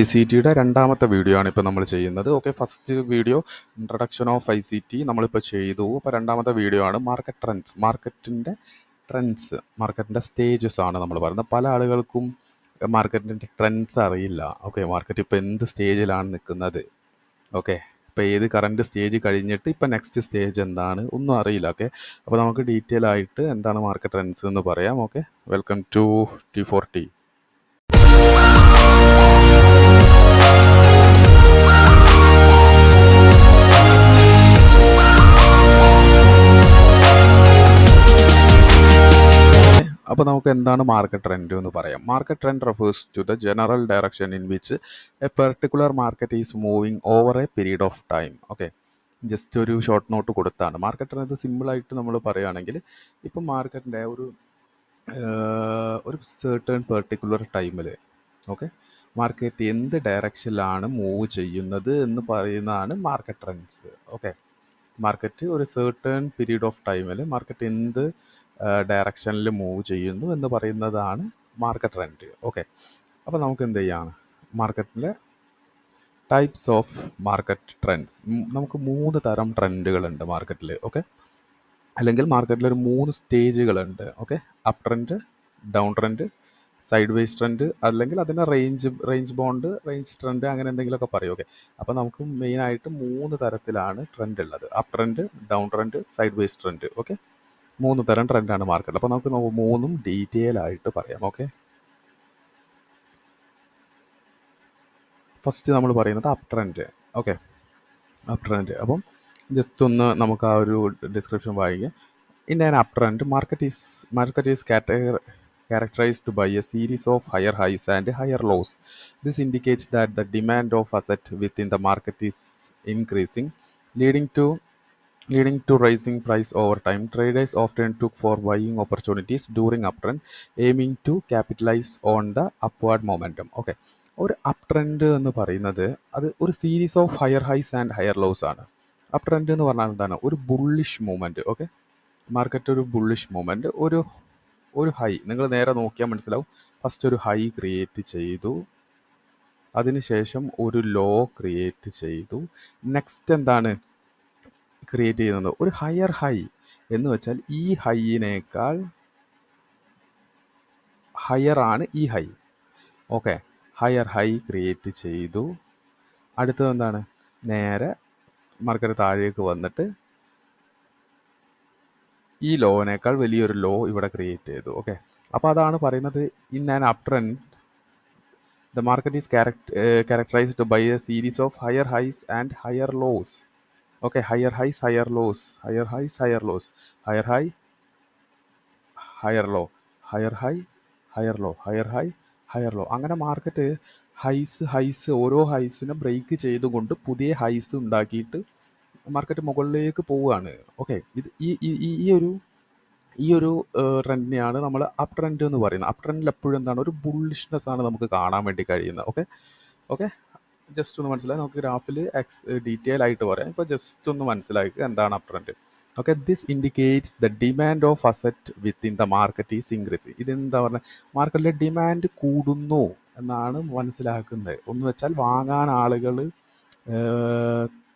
ICTയുടെ രണ്ടാമത്തെ വീഡിയോ ആണ് ഇപ്പോൾ നമ്മൾ ചെയ്യുന്നത്. Okay, first video introduction of ICT നമ്മളിപ്പോൾ ചെയ്തു. അപ്പോൾ രണ്ടാമത്തെ വീഡിയോ ആണ് മാർക്കറ്റ് ട്രെൻഡ്സ്. മാർക്കറ്റിൻ്റെ സ്റ്റേജസ് ആണ് നമ്മൾ പറയുന്നത്. പല ആളുകൾക്കും മാർക്കറ്റിൻ്റെ ട്രെൻഡ്സ് അറിയില്ല. ഓക്കെ, മാർക്കറ്റ് ഇപ്പോൾ എന്ത് സ്റ്റേജിലാണ് നിൽക്കുന്നത്, ഓക്കെ, ഇപ്പോൾ ഏത് കറണ്ട് സ്റ്റേജ് കഴിഞ്ഞിട്ട് ഇപ്പോൾ നെക്സ്റ്റ് സ്റ്റേജ് എന്താണ് ഒന്നും അറിയില്ല. ഓക്കെ, അപ്പോൾ നമുക്ക് ഡീറ്റെയിൽ ആയിട്ട് എന്താണ് മാർക്കറ്റ് ട്രെൻഡ്സ് എന്ന് പറയാം. Okay, welcome to T4T. അപ്പോൾ നമുക്ക് എന്താണ് മാർക്കറ്റ് ട്രെൻഡ് എന്ന് പറയാം. Market trend refers to the general direction in which a particular market is moving over a period of time. Okay, just ഒരു ഷോർട്ട് നോട്ട് കൊടുത്താണ്. Market trend സിമ്പിളായിട്ട് നമ്മൾ പറയുകയാണെങ്കിൽ ഇപ്പം മാർക്കറ്റിൻ്റെ ഒരു സെർട്ടൺ പെർട്ടിക്കുലർ ടൈമിൽ ഓക്കെ മാർക്കറ്റ് എന്ത് ഡയറക്ഷനിലാണ് മൂവ് ചെയ്യുന്നത് എന്ന് പറയുന്നതാണ് മാർക്കറ്റ് ട്രെൻഡ്സ്. ഓക്കെ, മാർക്കറ്റ് ഒരു സെർട്ടൺ പീരീഡ് ഓഫ് ടൈമിൽ മാർക്കറ്റ് എന്ത് ഡയറക്ഷനിൽ മൂവ് ചെയ്യുന്നു എന്ന് പറയുന്നതാണ് മാർക്കറ്റ് ട്രെൻഡ്. ഓക്കെ, അപ്പോൾ നമുക്ക് എന്ത് ചെയ്യാം, മാർക്കറ്റിലെ ടൈപ്സ് ഓഫ് മാർക്കറ്റ് ട്രെൻഡ്സ്. നമുക്ക് 3 തരം ട്രെൻഡുകളുണ്ട് മാർക്കറ്റിൽ. ഓക്കെ, അല്ലെങ്കിൽ മാർക്കറ്റിൽ ഒരു 3 സ്റ്റേജുകളുണ്ട്. Okay, up trend, down trend, sideways trend, അല്ലെങ്കിൽ അതിനെ റേഞ്ച് ബോണ്ട്, റേഞ്ച് ട്രെൻഡ്, അങ്ങനെ എന്തെങ്കിലുമൊക്കെ പറയും. ഓക്കെ, അപ്പോൾ നമുക്ക് മെയിനായിട്ട് 3 തരത്തിലാണ് ട്രെൻഡ് ഉള്ളത്: up trend, down trend, sideways trend. Okay, 3 തരം ട്രെൻഡാണ് മാർക്കറ്റ്. അപ്പോൾ നമുക്ക് 3ഉം ഡീറ്റെയിൽ ആയിട്ട് പറയാം. ഓക്കെ, ഫസ്റ്റ് നമ്മൾ പറയുന്നത് up trend. Okay, up trend. അപ്പം ജസ്റ്റ് ഒന്ന് നമുക്ക് ആ ഒരു ഡിസ്ക്രിപ്ഷൻ വായിക്കാം. In an up trend, market is characterized by a series of higher highs and higher lows. This indicates that the demand of asset within the market is increasing, leading to rising price over time. Traders often look for buying opportunities during uptrend, aiming to capitalize on the upward momentum. Okay, ഒരു up trend എന്ന് പറയുന്നത് അത് ഒരു series of higher highs and higher loss ആണ്. Up trend എന്ന് പറഞ്ഞാൽ എന്താണ്? ഒരു ബുള്ളിഷ് മൂവ്മെൻറ്റ്. ഓക്കെ, മാർക്കറ്റ് ഒരു ബുള്ളിഷ് മൂവ്മെൻറ്റ്, ഒരു ഹൈ നിങ്ങൾ നേരെ നോക്കിയാൽ മനസ്സിലാവും. ഫസ്റ്റ് ഒരു ഹൈ ക്രിയേറ്റ് ചെയ്തു, അതിനുശേഷം ഒരു ലോ ക്രിയേറ്റ് ചെയ്തു. നെക്സ്റ്റ് എന്താണ് ക്രിയേറ്റ് ചെയ്യുന്നത്? ഒരു ഹയർ ഹൈ എന്ന് വെച്ചാൽ ഈ ഹൈയിനേക്കാൾ ഹയർ ആണ് ഈ high. Okay, higher high create ചെയ്തു. അടുത്തത് എന്താണ്? നേരെ മാർക്കറ്റ് താഴേക്ക് വന്നിട്ട് ഈ ലോനേക്കാൾ വലിയൊരു ലോ ഇവിടെ ക്രിയേറ്റ് ചെയ്തു. ഓക്കെ, അപ്പോൾ അതാണ് പറയുന്നത് in an up trend the market is characterized by a series of higher highs and higher lows. Okay, higher highs, higher lows, higher highs, higher lows, higher high, higher low, higher high, higher low, higher high, higher low. അങ്ങനെ market ഹൈസ് ഓരോ ഹൈസിനെ break ചെയ്തുകൊണ്ട് പുതിയ ഹൈസ് ഉണ്ടാക്കിയിട്ട് market മുകളിലേക്ക് പോവുകയാണ്. Okay, ഇത് ഈ ഒരു ട്രെൻഡിനെയാണ് നമ്മൾ അപ്പ് ട്രെൻഡ് എന്ന് പറയുന്നത്. അപ്പ് ട്രെൻഡിൽ എപ്പോഴും എന്താണ്? ഒരു ബുള്ളിഷ്നെസ് ആണ് നമുക്ക് കാണാൻ വേണ്ടി കഴിയുന്നത്. ഓക്കെ, ജസ്റ്റ് ഒന്ന് മനസ്സിലായി. നമുക്ക് ഗ്രാഫിൽ ഡീറ്റെയിൽ ആയിട്ട് പറയാം. ഇപ്പോൾ ജസ്റ്റ് ഒന്ന് മനസ്സിലാക്കുക എന്താണ് up trend. Okay, this indicates the demand of asset within the market is increasing. ഇതെന്താ പറഞ്ഞാൽ മാർക്കറ്റിലെ ഡിമാൻഡ് കൂടുന്നു എന്നാണ് മനസ്സിലാക്കുന്നത്. ഒന്ന് വെച്ചാൽ വാങ്ങാൻ ആളുകൾ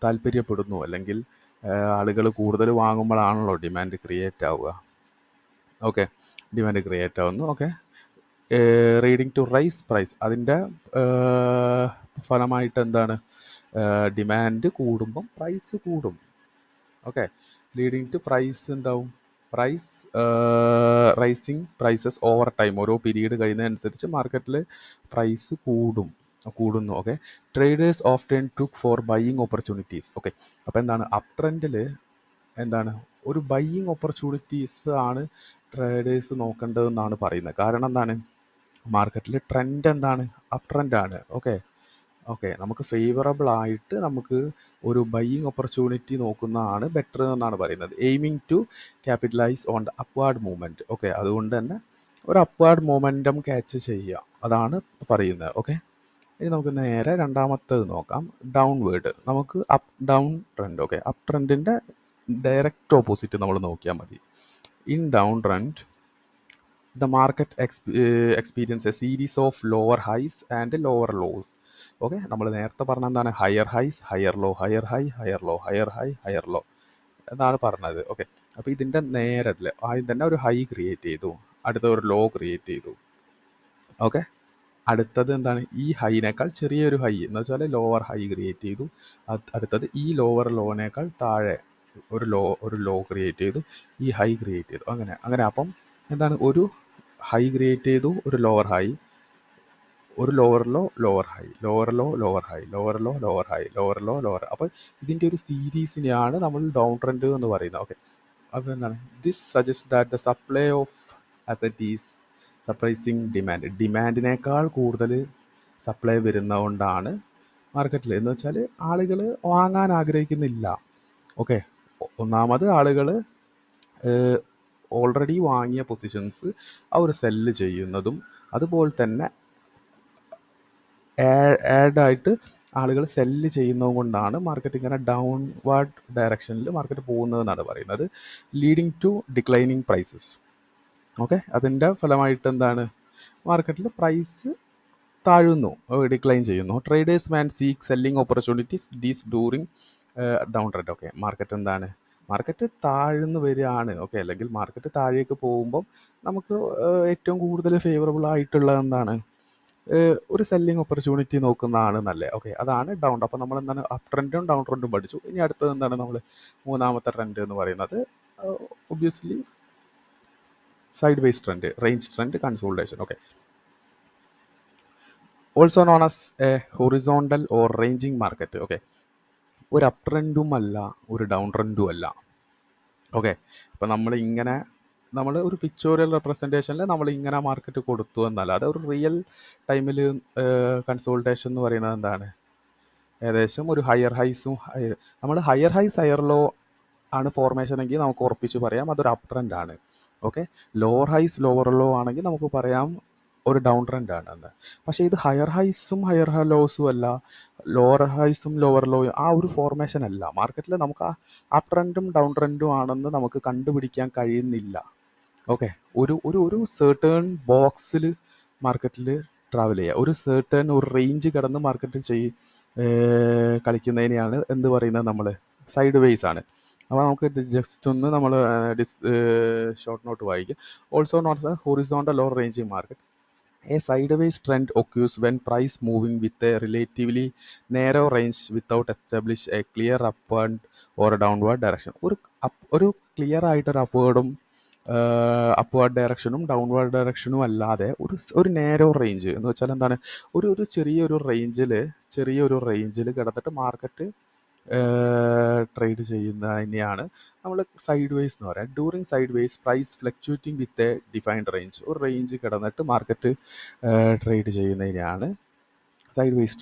താല്പര്യപ്പെടുന്നു, അല്ലെങ്കിൽ ആളുകൾ കൂടുതൽ വാങ്ങുമ്പോഴാണല്ലോ ഡിമാൻഡ് ക്രിയേറ്റ് ആവുക. ഓക്കെ, ഡിമാൻഡ് ക്രിയേറ്റ് ആവുന്നു. Okay, leading to rise price, അതിൻ്റെ ഫലമായിട്ട് എന്താണ്? ഡിമാൻഡ് കൂടുമ്പം പ്രൈസ് കൂടും. ഓക്കെ, ലീഡിങ് ടു പ്രൈസ് എന്താവും? Price rising prices over time. ഓരോ പീരീഡ് കഴിയുന്നതനുസരിച്ച് മാർക്കറ്റിൽ പ്രൈസ് കൂടുന്നു. Okay, traders often look for buying opportunities. Okay, അപ്പോൾ എന്താണ്? അപ്പ് ട്രെൻഡിൽ എന്താണ്? ഒരു ബൈയിങ് ഓപ്പർച്യൂണിറ്റീസ് ആണ് ട്രേഡേഴ്സ് നോക്കേണ്ടതെന്നാണ് പറയുന്നത്. കാരണം എന്താണ്? മാർക്കറ്റിൽ ട്രെൻഡ് എന്താണ്? അപ്പ് ട്രെൻഡാണ്. ഓക്കെ, നമുക്ക് ഫേവറബിൾ ആയിട്ട് നമുക്ക് ഒരു ബൈയിങ് ഓപ്പർച്യൂണിറ്റി നോക്കുന്നതാണ് ബെറ്റർ എന്നാണ് പറയുന്നത്. Aiming to capitalise on the upward movement. Okay, അതുകൊണ്ട് തന്നെ ഒരു അപ്വാർഡ് മൊമെൻറ്റം ക്യാച്ച് ചെയ്യുക, അതാണ് പറയുന്നത്. ഓക്കെ, ഇനി നമുക്ക് നേരെ രണ്ടാമത്തേത് നോക്കാം, ഡൗൺവേർഡ്. നമുക്ക് up down trend. Okay, up ട്രെൻഡിൻ്റെ ഡയറക്റ്റ് ഓപ്പോസിറ്റ് നമ്മൾ നോക്കിയാൽ മതി. In down trend the market experience a series of lower highs and lower lows. Okay, നമ്മൾ നേരത്തെ പറഞ്ഞ എന്താണ് higher highs higher low, higher high higher low, higher high higher low എന്നാണ് പറഞ്ഞത്. ഓക്കെ, അപ്പോൾ ഇതിൻ്റെ നേരത്തിൽ ആദ്യം തന്നെ ഒരു ഹൈ ക്രിയേറ്റ് ചെയ്തു, അടുത്ത ഒരു ലോ ക്രിയേറ്റ് ചെയ്തു. ഓക്കെ, അടുത്തത് എന്താണ് ഈ ഹൈനേക്കാൾ ചെറിയൊരു ഹൈ എന്ന് വെച്ചാൽ ലോവർ ഹൈ ക്രിയേറ്റ് ചെയ്തു. അടുത്തത് ഈ ലോവർ ലോനേക്കാൾ താഴെ ഒരു ലോ ക്രിയേറ്റ് ചെയ്തു, ഈ ഹൈ ക്രിയേറ്റ് ചെയ്തു. അങ്ങനെ അങ്ങനെ അപ്പം എന്താണ് ഒരു ഹൈ ക്രിയേറ്റ് ചെയ്തു, ഒരു ലോവർ ഹൈ, ഒരു lower low lower high, lower low lower high, lower low lower high, lower low lower. അപ്പോൾ ഇതിൻ്റെ ഒരു സീരീസിനെയാണ് നമ്മൾ ഡൗൺ ട്രെൻഡ് എന്ന് പറയുന്നത്. ഓക്കെ, അപ്പോൾ എന്താണ് this suggest that the supply of asset is surprising ഡിമാൻഡിനേക്കാൾ കൂടുതൽ സപ്ലൈ വരുന്നതുകൊണ്ടാണ് മാർക്കറ്റിൽ, എന്ന് വെച്ചാൽ ആളുകൾ വാങ്ങാൻ ആഗ്രഹിക്കുന്നില്ല. ഓക്കെ, ഒന്നാമത് ആളുകൾ ഓൾറെഡി വാങ്ങിയ പൊസിഷൻസ് അവർ സെല്ല് ചെയ്യുന്നതും, അതുപോലെ തന്നെ ആഡായിട്ട് ആളുകൾ സെല്ല് ചെയ്യുന്നത് കൊണ്ടാണ് മാർക്കറ്റ് ഇങ്ങനെ ഡൗൺവാർഡ് ഡയറക്ഷനിൽ മാർക്കറ്റ് പോകുന്നതെന്നാണ് പറയുന്നത്, leading to declining prices. Okay, അതിൻ്റെ ഫലമായിട്ട് എന്താണ് മാർക്കറ്റിൽ പ്രൈസ് താഴുന്നു, ഡിക്ലൈൻ ചെയ്യുന്നു. Traders man seek selling opportunities these during down trend. Okay, market എന്താണ് മാർക്കറ്റ് താഴ്ന്നു വരികയാണ്. ഓക്കെ, അല്ലെങ്കിൽ മാർക്കറ്റ് താഴേക്ക് പോകുമ്പം നമുക്ക് ഏറ്റവും കൂടുതൽ ഫേവറബിൾ ആയിട്ടുള്ളത് എന്താണ് ഒരു സെല്ലിംഗ് ഓപ്പർച്യൂണിറ്റി നോക്കുന്നതാണ് നല്ലത്. ഓക്കെ, അതാണ് ഡൗൺ. അപ്പോൾ നമ്മൾ എന്താണ് അപ് ട്രെൻഡും ഡൗൺ ട്രെൻഡും പഠിച്ചു. ഇനി അടുത്തത് എന്താണ് നമ്മൾ മൂന്നാമത്തെ ട്രെൻഡ് എന്ന് പറയുന്നത് obviously side vase trend, range trend, consultation. Okay, also known as A horizontal or ranging market. Okay, ഒരു അപ് ട്രെൻഡും അല്ല, ഒരു ഡൗൺ ട്രെൻഡും അല്ല. ഓക്കെ, അപ്പോൾ നമ്മൾ ഒരു പിക്ചോറിയൽ റെപ്രസെൻറ്റേഷനിൽ നമ്മൾ ഇങ്ങനെ മാർക്കറ്റ് കൊടുത്തു എന്നല്ലാതെ ഒരു റിയൽ ടൈമിൽ കൺസോൾട്ടേഷൻ എന്ന് പറയുന്നത് എന്താണ് ഏകദേശം ഒരു ഹയർ ഹൈസും നമ്മൾ ഹയർ ഹൈസ് ഹയർ ലോ ആണ് ഫോർമേഷൻ എങ്കിൽ നമുക്ക് ഉറപ്പിച്ച് പറയാം അതൊരു അപ് ട്രെൻഡ് ആണ്. Okay, lower highs lower law ആണെങ്കിൽ നമുക്ക് പറയാം ഒരു ഡൗൺ ട്രെൻഡ് ആണെന്ന്. പക്ഷേ ഇത് ഹയർ ഹൈസും ഹയർ ലോസും അല്ല, ലോവർ ഹൈസും ലോവർ ലോ ആ ഒരു ഫോർമേഷൻ അല്ല. മാർക്കറ്റിൽ നമുക്ക് അപ് ട്രെൻഡും ഡൗൺ ട്രെൻഡും ആണെന്ന് നമുക്ക് കണ്ടുപിടിക്കാൻ കഴിയുന്നില്ല. ഓക്കെ, ഒരു ഒരു ഒരു സേർട്ടേൺ ബോക്സിൽ മാർക്കറ്റിൽ ട്രാവൽ ചെയ്യുക, ഒരു സേർട്ടേൺ ഒരു റേഞ്ച് കടന്ന് മാർക്കറ്റിൽ കളിക്കുന്നതിനെയാണ് എന്ത് പറയുന്നത് നമ്മൾ സൈഡ് വേസ് ആണ്. അപ്പോൾ നമുക്ക് ജസ്റ്റ് ഒന്ന് നമ്മൾ ഷോർട്ട് നോട്ട് വായിക്കും. Also note the horizontal or ranging market. A sideways trend occurs when price moving with a relatively narrow range without establish a clear upward or a downward direction. ഒരു clear ആയിട്ടൊരു upward ഡയറക്ഷനും downward ഡയറക്ഷനും അല്ലാതെ ഒരു നേരോ range എന്ന് വെച്ചാൽ എന്താണ് ഒരു ചെറിയൊരു റേഞ്ചിൽ കിടന്നിട്ട് മാർക്കറ്റ് ട്രേഡ് ചെയ്യുന്നതിനെയാണ് നമ്മൾ സൈഡ് വേസ് എന്ന് പറയാം. During sideways price fluctuating with a defined range, ഒരു റേഞ്ച് കിടന്നിട്ട് മാർക്കറ്റ് ട്രേഡ് ചെയ്യുന്നതിനെയാണ് സൈഡ് വേസ്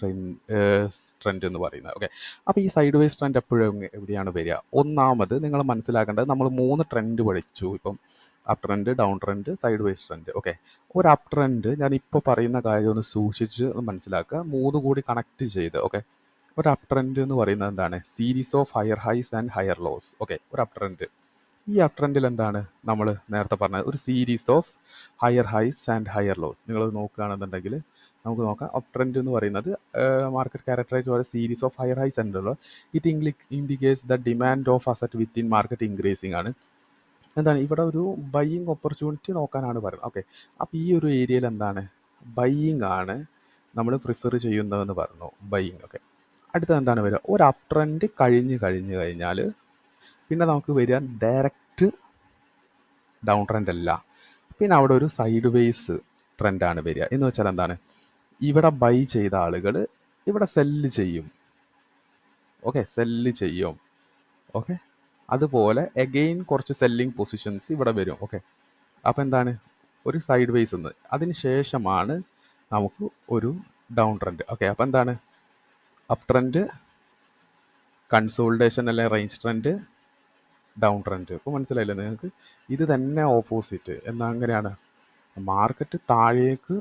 ട്രെൻഡ് എന്ന് പറയുന്നത്. ഓക്കെ, അപ്പോൾ ഈ സൈഡ് വേസ് ട്രെൻഡ് എപ്പോഴും എവിടെയാണ് വരിക? ഒന്നാമത് നിങ്ങൾ മനസ്സിലാക്കേണ്ടത് നമ്മൾ 3 ട്രെൻഡ് പഠിച്ചു. ഇപ്പം up trend, down trend, sideways trend. Okay, ഒരു അപ് ട്രെൻഡ് ഞാൻ ഇപ്പോൾ പറയുന്ന കാര്യം ഒന്ന് സൂക്ഷിച്ച് മനസ്സിലാക്കുക, 3 കൂടി കണക്ട് ചെയ്ത്. ഓക്കെ, ഒരു അപ് ട്രെൻഡ് എന്ന് പറയുന്നത് എന്താണ്? Series of higher highs and higher lows. Okay, ഒരു അപ് ട്രെൻഡ്. ഈ അപ് ട്രെൻഡിൽ എന്താണ് നമ്മൾ നേരത്തെ പറഞ്ഞത് ഒരു series of higher highs and higher lows. നിങ്ങൾ നോക്കുകയാണെന്നുണ്ടെങ്കിൽ നമുക്ക് നോക്കാം. അപ് ട്രെൻഡ് എന്ന് പറയുന്നത് മാർക്കറ്റ് ക്യാരക്ടറൈസ് ഒരു series of higher highs and low. It indicates the demand of asset within market increasing ആണ്. എന്താണ് ഇവിടെ ഒരു ബൈയിങ് ഓപ്പർച്യൂണിറ്റി നോക്കാനാണ് പറയുന്നത്. ഓക്കെ, അപ്പോൾ ഈ ഒരു ഏരിയയിൽ എന്താണ് ബൈയിങ് ആണ് നമ്മൾ പ്രിഫർ ചെയ്യുന്നതെന്ന് പറഞ്ഞു, ബൈയിങ്. ഓക്കെ, അടുത്തത് എന്താണ് വരിക? ഒരു അപ് ട്രെൻഡ് കഴിഞ്ഞ് കഴിഞ്ഞാൽ പിന്നെ നമുക്ക് വരിക ഡയറക്റ്റ് ഡൗൺ ട്രെൻഡ് അല്ല, പിന്നെ അവിടെ ഒരു സൈഡ് വേസ് ട്രെൻഡാണ് വരിക. എന്ന് വെച്ചാൽ എന്താണ് ഇവിടെ ബൈ ചെയ്ത ആളുകൾ ഇവിടെ സെല്ല് ചെയ്യും. ഓക്കെ, സെല്ല് ചെയ്യും. ഓക്കെ, അതുപോലെ എഗെയിൻ കുറച്ച് സെല്ലിങ് പൊസിഷൻസ് ഇവിടെ വരും. ഓക്കെ, അപ്പോൾ എന്താണ് ഒരു സൈഡ് വേസ് ഒന്ന്, അതിന് ശേഷമാണ് നമുക്ക് ഒരു ഡൗൺ ട്രെൻഡ്. ഓക്കെ, അപ്പോൾ എന്താണ് അപ് ട്രെൻഡ്, കൺസോൾട്ടേഷൻ അല്ലെ റേഞ്ച് ട്രെൻഡ്, ഡൗൺ ട്രെൻഡ്. ഇപ്പോൾ മനസ്സിലായില്ലേ നിങ്ങൾക്ക്? ഇത് തന്നെ ഓപ്പോസിറ്റ് എന്നാൽ അങ്ങനെയാണ്. മാർക്കറ്റ് താഴേക്ക്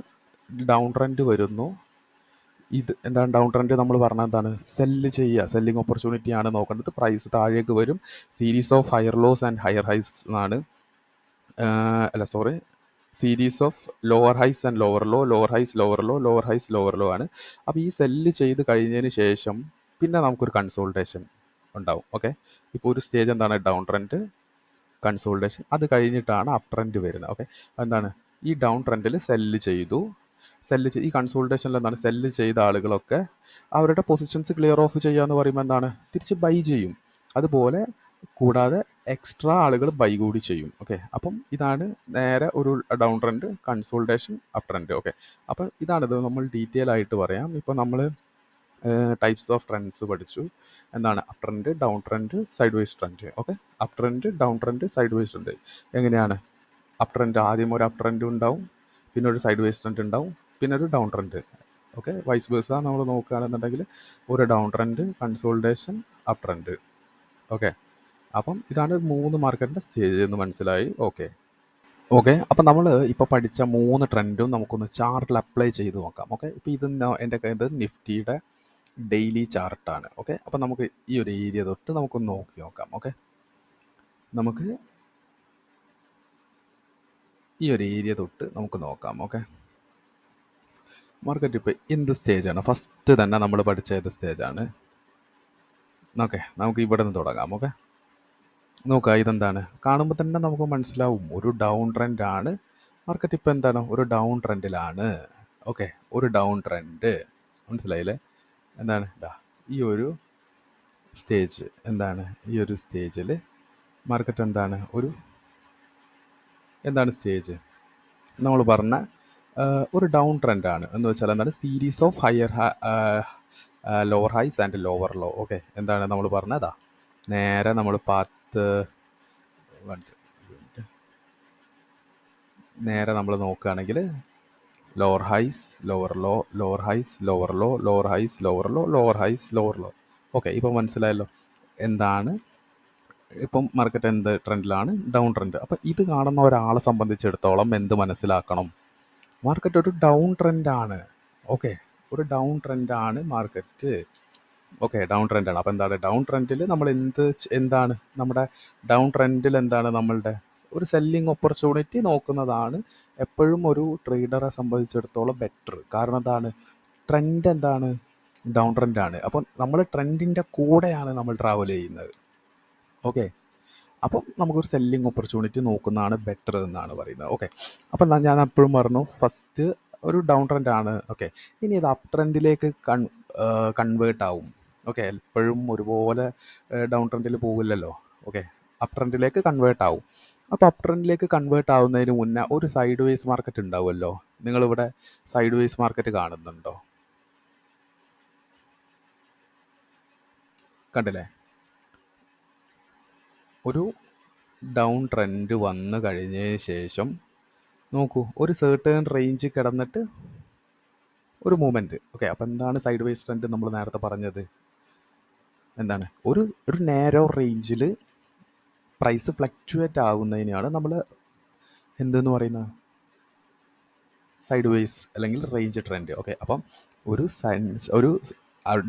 ഡൗൺ ട്രെൻഡ് വരുന്നു. ഇത് എന്താണ് ഡൗൺ ട്രെൻഡ് നമ്മൾ പറഞ്ഞാൽ എന്താണ് സെല്ല് ചെയ്യുക, സെല്ലിംഗ് ഓപ്പർച്യൂണിറ്റി ആണ് നോക്കേണ്ടത്. പ്രൈസ് താഴേക്ക് വരും, series of higher lows and higher highs എന്നാണ്. അല്ല sorry, series of lower highs and lower low, lower highs lower low, lower highs lower low ആണ്. അപ്പോൾ ഈ സെല്ല് ചെയ്ത് കഴിഞ്ഞതിന് ശേഷം പിന്നെ നമുക്കൊരു കൺസോൾട്ടേഷൻ ഉണ്ടാവും. ഓക്കെ, ഇപ്പോൾ ഒരു സ്റ്റേജ് എന്താണ് ഡൗൺ ട്രെൻഡ്, കൺസോൾട്ടേഷൻ, അത് കഴിഞ്ഞിട്ടാണ് അപ് ട്രെൻഡ് വരുന്നത്. ഓക്കെ, എന്താണ് ഈ ഡൗൺ ട്രെൻഡിൽ സെല്ല് ചെയ്തു, ഈ കൺസോൾട്ടേഷനിൽ എന്താണ് സെല്ല് ചെയ്ത ആളുകളൊക്കെ അവരുടെ പൊസിഷൻസ് ക്ലിയർ ഓഫ് ചെയ്യുക എന്ന് പറയുമ്പോൾ എന്താണ് തിരിച്ച് ബൈ ചെയ്യും. അതുപോലെ കൂടാതെ എക്സ്ട്രാ ആളുകൾ ബൈ കൂടി ചെയ്യും. ഓക്കെ, അപ്പം ഇതാണ് നേരെ ഒരു down trend, consolidation, up trend. Okay, അപ്പം ഇതാണിത് നമ്മൾ ഡീറ്റെയിൽ ആയിട്ട് പറയാം. ഇപ്പോൾ നമ്മൾ ടൈപ്സ് ഓഫ് ട്രെൻഡ്സ് പഠിച്ചു. എന്താണ് up trend, down trend, side vice trend. Okay, up trend, down trend, side vice trend. എങ്ങനെയാണ് അപ് ട്രെൻഡ്, ആദ്യം ഒരു അപ് ട്രെൻഡ് ഉണ്ടാവും, പിന്നെ ഒരു സൈഡ് വൈസ് ട്രെൻഡ് ഉണ്ടാവും, പിന്നെ ഒരു down trend. Okay, vice versa നമ്മൾ നോക്കുകയാണെന്നുണ്ടെങ്കിൽ ഒരു down trend, consolidation, up trend. Okay, അപ്പം ഇതാണ് 3 മാർക്കറ്റിൻ്റെ സ്റ്റേജ് എന്ന് മനസ്സിലായി. ഓക്കെ, അപ്പം നമ്മൾ ഇപ്പോൾ പഠിച്ച 3 ട്രെൻഡും നമുക്കൊന്ന് ചാർട്ടിൽ അപ്ലൈ ചെയ്ത് നോക്കാം. ഓക്കെ, ഇപ്പോൾ ഇത് എൻ്റെ കയ്യിൽ നിഫ്റ്റിയുടെ ഡെയിലി ചാർട്ടാണ്. ഓക്കെ, അപ്പം നമുക്ക് ഈ ഒരു ഏരിയ തൊട്ട് നമുക്കൊന്ന് നോക്കി നോക്കാം. ഓക്കെ, നമുക്ക് ഈ ഒരു ഏരിയ തൊട്ട് നമുക്ക് നോക്കാം. ഓക്കെ, മാർക്കറ്റ് ഇപ്പോൾ എന്ത് സ്റ്റേജാണ്? ഫസ്റ്റ് തന്നെ നമ്മൾ പഠിച്ച ഏത് സ്റ്റേജാണ്? ഓക്കെ, നമുക്ക് ഇവിടെ നിന്ന് തുടങ്ങാം. ഓക്കെ, നോക്കുക, ഇതെന്താണ് കാണുമ്പോൾ തന്നെ നമുക്ക് മനസ്സിലാവും ഒരു ഡൗൺ ട്രെൻഡ് ആണ്. മാർക്കറ്റ് ഇപ്പോൾ എന്താണ് ഒരു ഡൗൺ ട്രെൻഡിലാണ്. ഓക്കെ, ഒരു ഡൗൺ ട്രെൻഡ് മനസ്സിലായില്ലേ? എന്താണ് ഈ ഒരു സ്റ്റേജ്, എന്താണ് ഈ ഒരു സ്റ്റേജിൽ മാർക്കറ്റ് എന്താണ് സ്റ്റേജ് നമ്മൾ പറഞ്ഞ ഒരു ഡൗൺ ട്രെൻഡാണ്. എന്ന് വെച്ചാൽ എന്താണ് series of lower highs and lower low. Okay, എന്താണ് നമ്മൾ പറഞ്ഞതാ നേരെ നമ്മൾ നേരെ നമ്മൾ നോക്കുകയാണെങ്കിൽ lower highs lower low, lower highs lower low, lower highs lower low, lower highs lower low. Okay, ഇപ്പോൾ മനസ്സിലായല്ലോ എന്താണ് ഇപ്പം മാർക്കറ്റ് എന്ത് ട്രെൻഡിലാണ്? Down trend. അപ്പം ഇത് കാണുന്ന ഒരാളെ സംബന്ധിച്ചിടത്തോളം എന്ത് മനസ്സിലാക്കണം? മാർക്കറ്റ് ഒരു ഡൗൺ ട്രെൻഡാണ്. ഓക്കെ, ഒരു ഡൗൺ ട്രെൻഡാണ് മാർക്കറ്റ്. ഓക്കെ, ഡൗൺ ട്രെൻഡാണ്. അപ്പോൾ എന്താണ് ഡൗൺ ട്രെൻഡിൽ നമ്മൾ എന്താണ് നമ്മുടെ ഡൗൺ ട്രെൻഡിൽ എന്താണ് നമ്മളുടെ ഒരു സെല്ലിംഗ് ഓപ്പർച്യൂണിറ്റി നോക്കുന്നതാണ് എപ്പോഴും ഒരു ട്രേഡറെ സംബന്ധിച്ചിടത്തോളം ബെറ്റർ. കാരണം എന്താണ് ട്രെൻഡ് എന്താണ് ഡൗൺ ട്രെൻഡാണ്. അപ്പം നമ്മൾ ട്രെൻഡിൻ്റെ കൂടെയാണ് നമ്മൾ ട്രാവൽ ചെയ്യുന്നത്. ഓക്കെ, അപ്പം നമുക്കൊരു സെല്ലിംഗ് ഓപ്പർച്യൂണിറ്റി നോക്കുന്നതാണ് ബെറ്റർ എന്നാണ് പറയുന്നത്. ഓക്കെ, അപ്പം ഞാൻ എപ്പോഴും പറഞ്ഞു ഫസ്റ്റ് ഒരു ഡൗൺ ട്രെൻഡ് ആണ്. ഓക്കെ, ഇനി ഇത് അപ് ട്രെൻഡിലേക്ക് കൺവേർട്ട് ആവും. ഓക്കെ, എപ്പോഴും ഒരുപോലെ ഡൗൺ ട്രെൻഡിൽ പോകില്ലല്ലോ. ഓക്കെ, അപ് ട്രെൻഡിലേക്ക് കൺവേർട്ട് ആവും. അപ്പോൾ അപ് ട്രെൻഡിലേക്ക് കൺവേർട്ട് ആവുന്നതിന് മുന്നേ ഒരു സൈഡ് വേസ് മാർക്കറ്റ് ഉണ്ടാവുമല്ലോ. നിങ്ങളിവിടെ സൈഡ് വേസ് മാർക്കറ്റ് കാണുന്നുണ്ടോ? കണ്ടില്ലേ? ഒരു ഡൗൺ ട്രെൻഡ് വന്നു കഴിഞ്ഞതിന് ശേഷം നോക്കൂ, ഒരു സെർട്ടേൺ റേഞ്ച് കിടന്നിട്ട് ഒരു മൂവ്മെൻറ്റ്. ഓക്കെ, അപ്പോൾ എന്താണ് സൈഡ് വേസ് ട്രെൻഡ്? നമ്മൾ നേരത്തെ പറഞ്ഞത് എന്താണ് ഒരു നാരോ റേഞ്ചിൽ പ്രൈസ് ഫ്ലക്ച്വേറ്റ് ആകുന്നതിനാണ് നമ്മൾ എന്തെന്ന് പറയുന്നത് സൈഡ് വേസ് അല്ലെങ്കിൽ റേഞ്ച് ട്രെൻഡ്. ഓക്കെ, അപ്പം ഒരു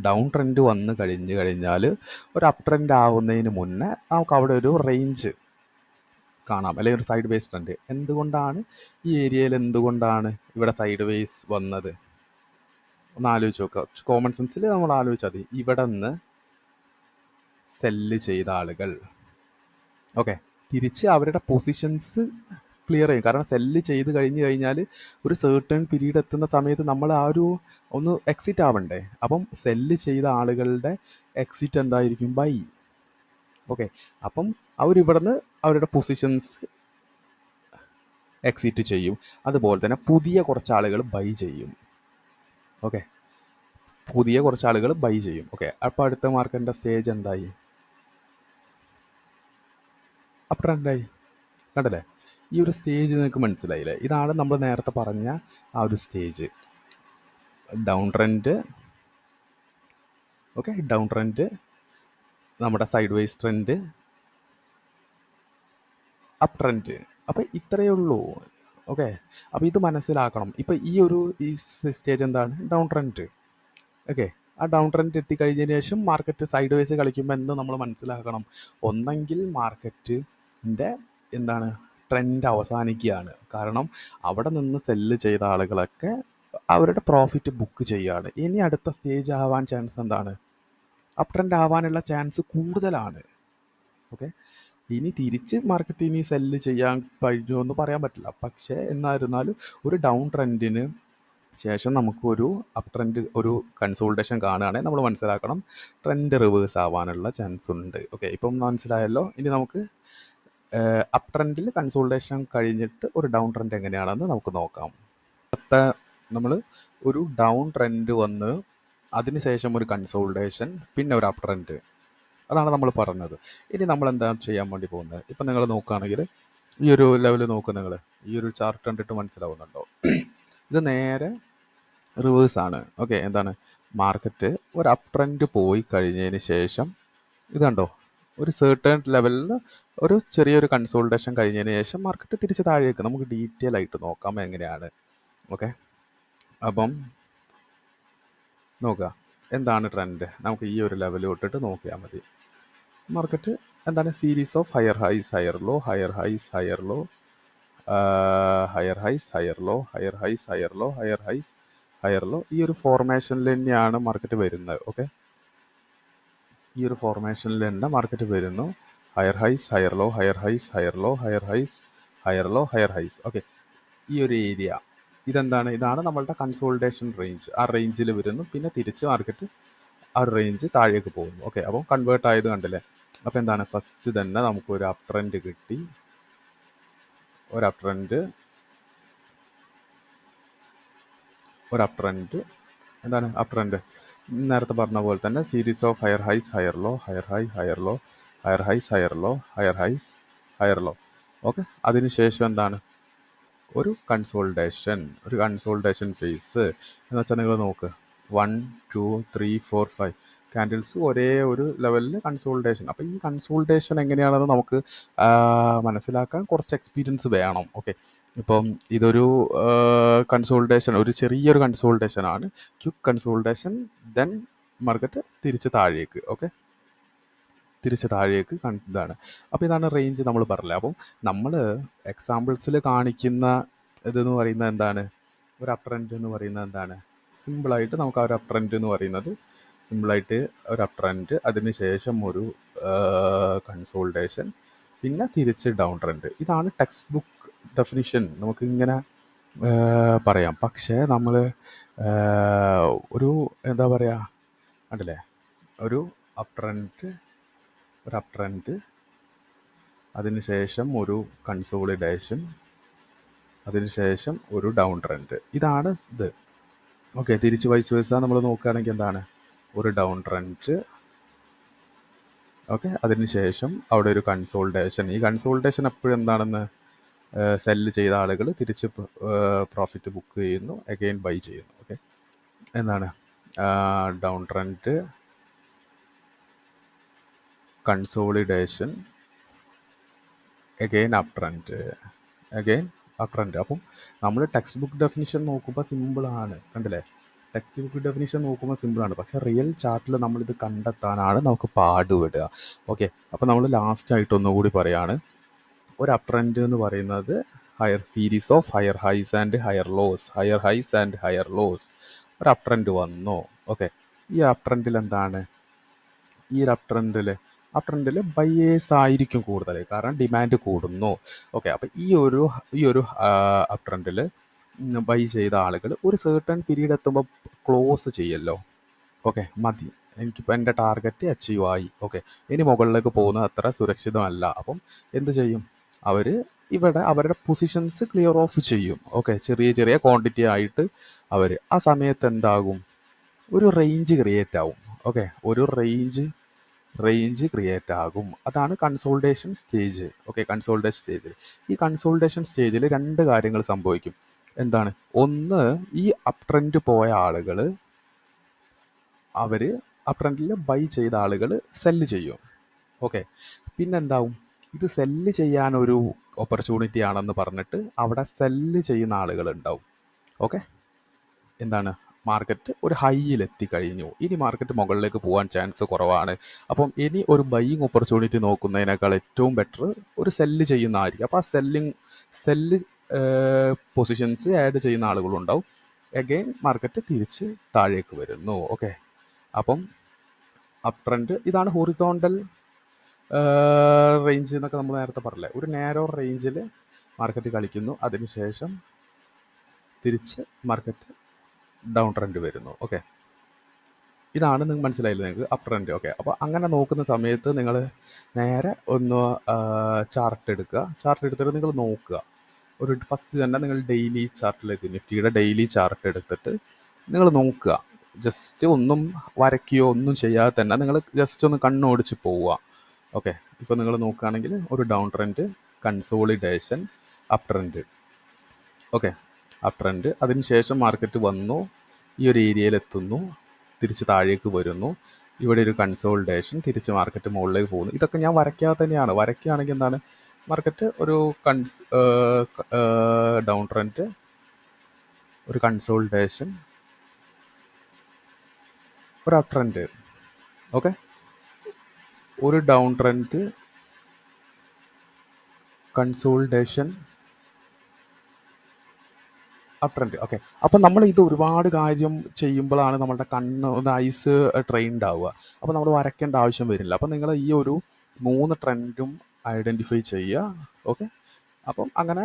ഡൗൺ ട്രെൻഡ് വന്നു കഴിഞ്ഞാൽ ഒരു അപ് ട്രെൻഡ് ആവുന്നതിന് മുന്നേ നമുക്ക് അവിടെ ഒരു റേഞ്ച് കാണാം, അല്ലെങ്കിൽ ഒരു സൈഡ് വേസ് ട്രെൻഡ്. എന്തുകൊണ്ടാണ് ഈ ഏരിയയിൽ എന്തുകൊണ്ടാണ് ഇവിടെ സൈഡ് വേസ് വന്നത്? ഒന്ന് ആലോചിച്ച് നോക്കുക. കോമൺ സെൻസിൽ നമ്മൾ ആലോചിച്ചാൽ മതി. ഇവിടെ നിന്ന് സെല്ല് ചെയ്ത ആളുകൾ ഓക്കെ തിരിച്ച് അവരുടെ പൊസിഷൻസ് ക്ലിയർ ചെയ്യും. കാരണം സെല്ല് ചെയ്ത് കഴിഞ്ഞാൽ ഒരു സെർട്ടൺ പീരീഡ് എത്തുന്ന സമയത്ത് നമ്മൾ ആ ഒരു ഒന്ന് എക്സിറ്റ് ആവണ്ടേ. അപ്പം സെല്ല് ചെയ്ത ആളുകളുടെ എക്സിറ്റ് എന്തായിരിക്കും? ബൈ. ഓക്കെ, അപ്പം അവരിവിടുന്ന് അവരുടെ പൊസിഷൻസ് എക്സിറ്റ് ചെയ്യും. അതുപോലെ തന്നെ പുതിയ കുറച്ച് ആളുകൾ ബൈ ചെയ്യും. ഓക്കെ, പുതിയ കുറച്ച് ആളുകൾ ബൈ ചെയ്യും. ഓക്കെ, അപ്പോൾ അടുത്ത മാർക്കറ്റിൻ്റെ സ്റ്റേജ് എന്തായി? അപ് ട്രെൻഡായി. കണ്ടല്ലേ? ഈ ഒരു സ്റ്റേജ് നിങ്ങൾക്ക് മനസ്സിലായില്ലേ? ഇതാണ് നമ്മൾ നേരത്തെ പറഞ്ഞ ആ ഒരു stage. Down trend. Okay, down trend, നമ്മുടെ sideways trend, up trend. അപ്പോൾ ഇത്രയേ ഉള്ളൂ. ഓക്കെ, അപ്പോൾ ഇത് മനസ്സിലാക്കണം. ഇപ്പോൾ ഈ സ്റ്റേജ് എന്താണ്? Down trend. ഓക്കെ, ആ ഡൗൺ ട്രെൻഡ് എത്തിക്കഴിഞ്ഞതിന് ശേഷം മാർക്കറ്റ് സൈഡ് വേസ് കളിക്കുമ്പോൾ എന്ത് നമ്മൾ മനസ്സിലാക്കണം? ഒന്നെങ്കിൽ മാർക്കറ്റിൻ്റെ എന്താണ് ട്രെൻഡ് അവസാനിക്കുകയാണ്. കാരണം അവിടെ നിന്ന് സെല്ല് ചെയ്ത ആളുകളൊക്കെ അവരുടെ പ്രോഫിറ്റ് ബുക്ക് ചെയ്യുകയാണ്. ഇനി അടുത്ത സ്റ്റേജ് ആവാൻ ചാൻസ് എന്താണ്? അപ് ട്രെൻഡ് ആവാനുള്ള ചാൻസ് കൂടുതലാണ്. ഓക്കെ, ഇനി തിരിച്ച് മാർക്കറ്റ് ഇനി സെല്ല് ചെയ്യാൻ കഴിയുമോ എന്ന് പറയാൻ പറ്റില്ല. പക്ഷേ എന്നായിരുന്നാലും ഒരു ഡൗൺ ട്രെൻഡിന് ശേഷം നമുക്കൊരു അപ് ട്രെൻഡ്, ഒരു കൺസോൾട്ടേഷൻ കാണുകയാണെങ്കിൽ നമ്മൾ മനസ്സിലാക്കണം ട്രെൻഡ് റിവേഴ്സ് ആവാനുള്ള ചാൻസ് ഉണ്ട്. ഓക്കെ, ഇപ്പം മനസ്സിലായല്ലോ. ഇനി നമുക്ക് അപ് ട്രെൻഡിൽ കൺസോൾട്ടേഷൻ കഴിഞ്ഞിട്ട് ഒരു ഡൗൺ ട്രെൻഡ് എങ്ങനെയാണെന്ന് നമുക്ക് നോക്കാം. നമ്മൾ ഒരു ഡൗൺ ട്രെൻഡ് വന്ന് അതിനുശേഷം ഒരു കൺസോൾട്ടേഷൻ, പിന്നെ ഒരു അപ് ട്രെൻഡ്, അതാണ് നമ്മൾ പറഞ്ഞത്. ഇനി നമ്മൾ എന്താ ചെയ്യാൻ വേണ്ടി പോകുന്നത്? ഇപ്പം നിങ്ങൾ നോക്കുകയാണെങ്കിൽ ഈ ഒരു ലെവൽ നോക്കുക, നിങ്ങൾ ഈ ഒരു ചാർട്ട് കണ്ടിട്ട് മനസ്സിലാവുന്നുണ്ടോ? ഇത് നേരെ റിവേഴ്സാണ്. ഓക്കെ, എന്താണ് മാർക്കറ്റ് ഒരു അപ് ട്രെൻഡ് പോയി കഴിഞ്ഞതിന് ശേഷം ഇത് കണ്ടോ, ഒരു സേർട്ടൺ ലെവലിൽ ഒരു ചെറിയൊരു കൺസോൾട്ടേഷൻ കഴിഞ്ഞതിന് ശേഷം മാർക്കറ്റ് തിരിച്ച് താഴേക്ക്. നമുക്ക് ഡീറ്റെയിൽ ആയിട്ട് നോക്കാം എങ്ങനെയാണ്. ഓക്കെ, അപ്പം നോക്കുക എന്താണ് ട്രെൻഡ്. നമുക്ക് ഈ ഒരു ലെവൽ തൊട്ടിട്ട് നോക്കിയാൽ മതി. മാർക്കറ്റ് എന്താണ് series of higher highs, higher low, higher highs, higher low, higher highs, higher low, higher highs, higher low, higher highs, higher low. ഈ ഒരു ഫോർമേഷനിൽ തന്നെയാണ് മാർക്കറ്റ് വരുന്നത്. ഓക്കെ, ഈ ഒരു ഫോർമേഷനിൽ തന്നെ മാർക്കറ്റ് വരുന്നു. Higher highs, higher low, higher highs, higher low, higher highs, higher low, higher highs. Okay, ഈ ഒരു ഏരിയ ഇതെന്താണ്? ഇതാണ് നമ്മളുടെ കൺസോൾട്ടേഷൻ റേഞ്ച്. ആ റേഞ്ചിൽ വരുന്നു, പിന്നെ തിരിച്ച് മാർക്കറ്റ് ആ ഒരു റേഞ്ച് താഴേക്ക് പോകുന്നു. ഓക്കെ, അപ്പം കൺവേർട്ട് ആയത് കണ്ടില്ലേ? അപ്പോൾ എന്താണ്, ഫസ്റ്റ് തന്നെ നമുക്കൊരു അപ് ട്രെൻഡ് കിട്ടി. ഒരു അപ് ട്രെൻഡ് എന്താണ് അപ് ട്രെൻഡ്? നേരത്തെ പറഞ്ഞ പോലെ തന്നെ series of higher highs, higher low, higher high, higher low, higher highs, higher low, higher highs, higher low. Okay, അതിനുശേഷം എന്താണ് ഒരു കൺസോൾട്ടേഷൻ ഫേസ് എന്ന് വെച്ചാൽ നിങ്ങൾ നോക്ക് 1 2 3 4 5 ക്യാൻഡിൽസ് ഒരേ ഒരു ലെവലിൽ കൺസോൾട്ടേഷൻ. അപ്പോൾ ഈ കൺസോൾട്ടേഷൻ എങ്ങനെയാണെന്ന് നമുക്ക് മനസ്സിലാക്കാൻ കുറച്ച് എക്സ്പീരിയൻസ് വേണം. ഓക്കെ, ഇപ്പം ഇതൊരു കൺസോൾട്ടേഷൻ, ഒരു ചെറിയൊരു കൺസോൾട്ടേഷൻ ആണ്, ക്വിക്ക് കൺസോൾട്ടേഷൻ. ദെൻ മാർക്കറ്റ് തിരിച്ച് താഴേക്ക്. ഓക്കെ, തിരിച്ച് താഴേക്ക് ഇതാണ്. അപ്പോൾ ഇതാണ് റേഞ്ച് നമ്മൾ പറഞ്ഞില്ല. അപ്പം നമ്മൾ എക്സാമ്പിൾസിൽ കാണിക്കുന്ന ഇതെന്ന് പറയുന്നത് എന്താണ്? ഒരു അപ് ട്രെൻഡ് എന്ന് പറയുന്നത് എന്താണ്? സിമ്പിളായിട്ട് നമുക്ക് ആ ഒരു അപ് ട്രെൻഡ് എന്ന് പറയുന്നത് സിമ്പിളായിട്ട് ഒരു അപ് ട്രെൻഡ്, അതിന് ശേഷം ഒരു കൺസോൾട്ടേഷൻ, പിന്നെ തിരിച്ച് ഡൗൺ ട്രെൻഡ്. ഇതാണ് ടെക്സ്റ്റ് ബുക്ക് ഡെഫിനിഷൻ. നമുക്കിങ്ങനെ പറയാം. പക്ഷേ നമ്മൾ ഒരു എന്താ പറയുക, കണ്ടില്ലേ, ഒരു അപ് ട്രെൻഡ്, അതിനുശേഷം ഒരു കൺസോളിഡേഷൻ, അതിനുശേഷം ഒരു ഡൗൺ ട്രെൻഡ്. ഇതാണ് ഇത്. ഓക്കെ, തിരിച്ച് വൈസ് വേഴ്സ നമ്മൾ നോക്കുകയാണെങ്കിൽ എന്താണ്, ഒരു ഡൗൺ ട്രെൻഡ്. ഓക്കെ, അതിനുശേഷം അവിടെ ഒരു കൺസോൾട്ടേഷൻ. ഈ കൺസോൾട്ടേഷൻ എപ്പോഴും എന്താണെന്ന്, സെല്ല് ചെയ്ത ആളുകൾ തിരിച്ച് പ്രോഫിറ്റ് ബുക്ക് ചെയ്യുന്നു, അഗെയിൻ ബൈ ചെയ്യുന്നു. ഓക്കെ, എന്താണ് down trend, consolidation, again up trend, അപ്പം നമ്മൾ ടെക്സ്റ്റ് ബുക്ക് ഡെഫിനിഷൻ നോക്കുമ്പോൾ സിമ്പിളാണ്, കണ്ടില്ലേ? ടെക്സ്റ്റ് ബുക്ക് ഡെഫിനിഷൻ നോക്കുമ്പോൾ സിമ്പിളാണ്, പക്ഷേ റിയൽ ചാർട്ടിൽ നമ്മളിത് കണ്ടെത്താനാണ് നമുക്ക് പാടുപെടുക. ഓക്കെ, അപ്പോൾ നമ്മൾ ലാസ്റ്റായിട്ട് ഒന്നുകൂടി പറയാണ്, ഒരു അപ് ട്രെൻഡ് എന്ന് പറയുന്നത് series of higher highs and higher loss, ഒരു അപ് ട്രെൻഡ് വന്നു. ഓക്കെ, ഈ അപ് ട്രെൻഡിൽ എന്താണ്, ഈ ഒരു അപ് ട്രെൻഡിൽ ബയേഴ്സ് ആയിരിക്കും കൂടുതൽ, കാരണം ഡിമാൻഡ് കൂടുന്നു. ഓക്കെ, അപ്പോൾ ഈ ഒരു അപ് ട്രെൻഡിൽ ബൈ ചെയ്ത ആളുകൾ ഒരു സേർട്ടൺ പീരീഡ് എത്തുമ്പോൾ ക്ലോസ് ചെയ്യല്ലോ. ഓക്കെ, മതി, എനിക്കിപ്പോൾ എൻ്റെ ടാർഗറ്റ് അച്ചീവ് ആയി. ഓക്കെ, ഇനി മുകളിലേക്ക് പോകുന്നത് അത്ര സുരക്ഷിതമല്ല. അപ്പം എന്ത് ചെയ്യും അവർ? ഇവിടെ അവരുടെ പൊസിഷൻസ് ക്ലിയർ ഓഫ് ചെയ്യും. ഓക്കെ, ചെറിയ ക്വാണ്ടിറ്റി ആയിട്ട് അവർ. ആ സമയത്ത് എന്താകും? ഒരു റേഞ്ച് ക്രിയേറ്റ് ആവും. ഓക്കെ, ഒരു റേഞ്ച് ക്രിയേറ്റ് ആകും. അതാണ് കൺസോൾട്ടേഷൻ സ്റ്റേജ്. ഓക്കെ, ഈ കൺസോൾട്ടേഷൻ സ്റ്റേജിൽ രണ്ട് കാര്യങ്ങൾ സംഭവിക്കും. എന്താണ്? ഒന്ന്, ഈ അപ് ട്രെൻഡ് പോയ ആളുകൾ, അവർ അപ് ട്രെൻഡിൽ ബൈ ചെയ്ത ആളുകൾ സെല്ല് ചെയ്യും. ഓക്കെ, പിന്നെന്താവും? ഇത് സെല്ല് ചെയ്യാനൊരു ഓപ്പർച്യൂണിറ്റി ആണെന്ന് പറഞ്ഞിട്ട് അവിടെ സെല്ല് ചെയ്യുന്ന ആളുകൾ ഉണ്ടാവും. ഓക്കെ, എന്താണ്? മാർക്കറ്റ് ഒരു ഹൈയിൽ എത്തിക്കഴിഞ്ഞു. ഇനി മാർക്കറ്റ് മുകളിലേക്ക് പോകാൻ ചാൻസ് കുറവാണ്. അപ്പം ഇനി ഒരു ബൈയിങ് ഓപ്പർച്യൂണിറ്റി നോക്കുന്നതിനേക്കാൾ ഏറ്റവും ബെറ്റർ ഒരു സെല്ല് ചെയ്യുന്നതായിരിക്കും. അപ്പോൾ ആ സെല്ല് പൊസിഷൻസ് ആഡ് ചെയ്യുന്ന ആളുകളുണ്ടാവും. അഗെയിൻ മാർക്കറ്റ് തിരിച്ച് താഴേക്ക് വരുന്നു. ഓക്കെ, അപ്പം അപ് ട്രെൻഡ് ഇതാണ് ഹൊറിസോണ്ടൽ റേഞ്ച് എന്നൊക്കെ നമ്മൾ നേരത്തെ പറഞ്ഞില്ലേ. ഒരു നാരോ റേഞ്ചിൽ മാർക്കറ്റ് കളിക്കുന്നു, അതിനുശേഷം തിരിച്ച് മാർക്കറ്റ് ഡൗൺ ട്രെൻഡ് വരുന്നു. ഓക്കെ, ഇതാണ് നിങ്ങൾക്ക് മനസ്സിലായില്ലേ നിങ്ങൾക്ക് അപ് ട്രെൻഡ്. ഓക്കെ, അപ്പോൾ അങ്ങനെ നോക്കുന്ന സമയത്ത് നിങ്ങൾ നേരെ ഒന്ന് ചാർട്ട് എടുക്കുക. ചാർട്ട് എടുത്തിട്ട് നിങ്ങൾ നോക്കുക. ഒരു ഫസ്റ്റ് തന്നെ നിങ്ങൾ ഡെയിലി ചാർട്ടിലേക്ക് നിഫ്റ്റിയുടെ ഡെയിലി ചാർട്ട് എടുത്തിട്ട് നിങ്ങൾ നോക്കുക. ജസ്റ്റ് ഒന്നും വരയ്ക്കുകയോ ഒന്നും ചെയ്യാതെ തന്നെ നിങ്ങൾ ജസ്റ്റ് ഒന്ന് കണ്ണോടിച്ച് പോവുക. ഓക്കെ, ഇപ്പോൾ നിങ്ങൾ നോക്കുകയാണെങ്കിൽ ഒരു down trend, consolidation, up trend. Okay, up trend, അതിനുശേഷം മാർക്കറ്റ് വന്നു, ഈ ഒരു ഏരിയയിൽ എത്തുന്നു, തിരിച്ച് താഴേക്ക് വരുന്നു, ഇവിടെ ഒരു കൺസോളിഡേഷൻ, തിരിച്ച് മാർക്കറ്റ് മുകളിലേക്ക് പോകുന്നു. ഇതൊക്കെ ഞാൻ വരയ്ക്കാതെ തന്നെയാണ്. വരയ്ക്കുകയാണെങ്കിൽ എന്താണ്, മാർക്കറ്റ് ഒരു ഡൗൺ ട്രെൻഡ്, ഒരു കൺസോളിഡേഷൻ, ഒരു അപ് ട്രെൻഡ്. ഓക്കെ, ഒരു down trend, consolidation, up trend. Okay, അപ്പം നമ്മൾ ഇത് ഒരുപാട് കാര്യം ചെയ്യുമ്പോഴാണ് നമ്മളുടെ കണ്ണ് ഒന്ന് ഐസ് ട്രെയിൻഡ് ആവുക. അപ്പോൾ നമ്മൾ വരയ്ക്കേണ്ട ആവശ്യം വരില്ല. അപ്പം നിങ്ങൾ ഈ ഒരു 3 ട്രെൻഡും ഐഡൻറ്റിഫൈ ചെയ്യുക. ഓക്കെ, അപ്പം അങ്ങനെ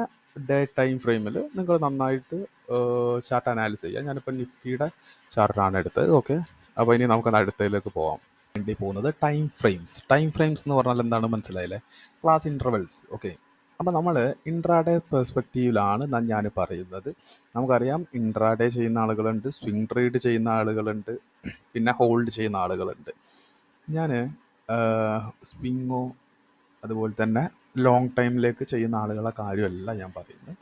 ഡേ ടൈം ഫ്രെയിമിൽ നിങ്ങൾ നന്നായിട്ട് ചാർട്ട് അനാലിസ് ചെയ്യുക. ഞാനിപ്പോൾ നിഫ്റ്റിയുടെ ചാർട്ടാണ് എടുത്തത്. ഓക്കെ, അപ്പോൾ ഇനി നമുക്ക് അടുത്തതിലേക്ക് പോകാം. വേണ്ടി പോകുന്നത് ടൈം ഫ്രെയിംസ് എന്ന് പറഞ്ഞാൽ എന്താണ് മനസ്സിലായില്ലേ? Class intervals. ഓക്കെ, അപ്പോൾ നമ്മൾ ഇൻട്രാഡേ പെർസ്പെക്റ്റീവിലാണ് ഞാൻ പറയുന്നത്. നമുക്കറിയാം, ഇൻട്രാഡേ ചെയ്യുന്ന ആളുകളുണ്ട്, സ്വിംഗ് ട്രേഡ് ചെയ്യുന്ന ആളുകളുണ്ട്, പിന്നെ ഹോൾഡ് ചെയ്യുന്ന ആളുകളുണ്ട്. ഞാൻ സ്വിങ്ങോ അതുപോലെ തന്നെ ലോങ് ടൈമിലേക്ക് ചെയ്യുന്ന ആളുകളുടെ കാര്യമല്ല ഞാൻ പറയുന്നത്.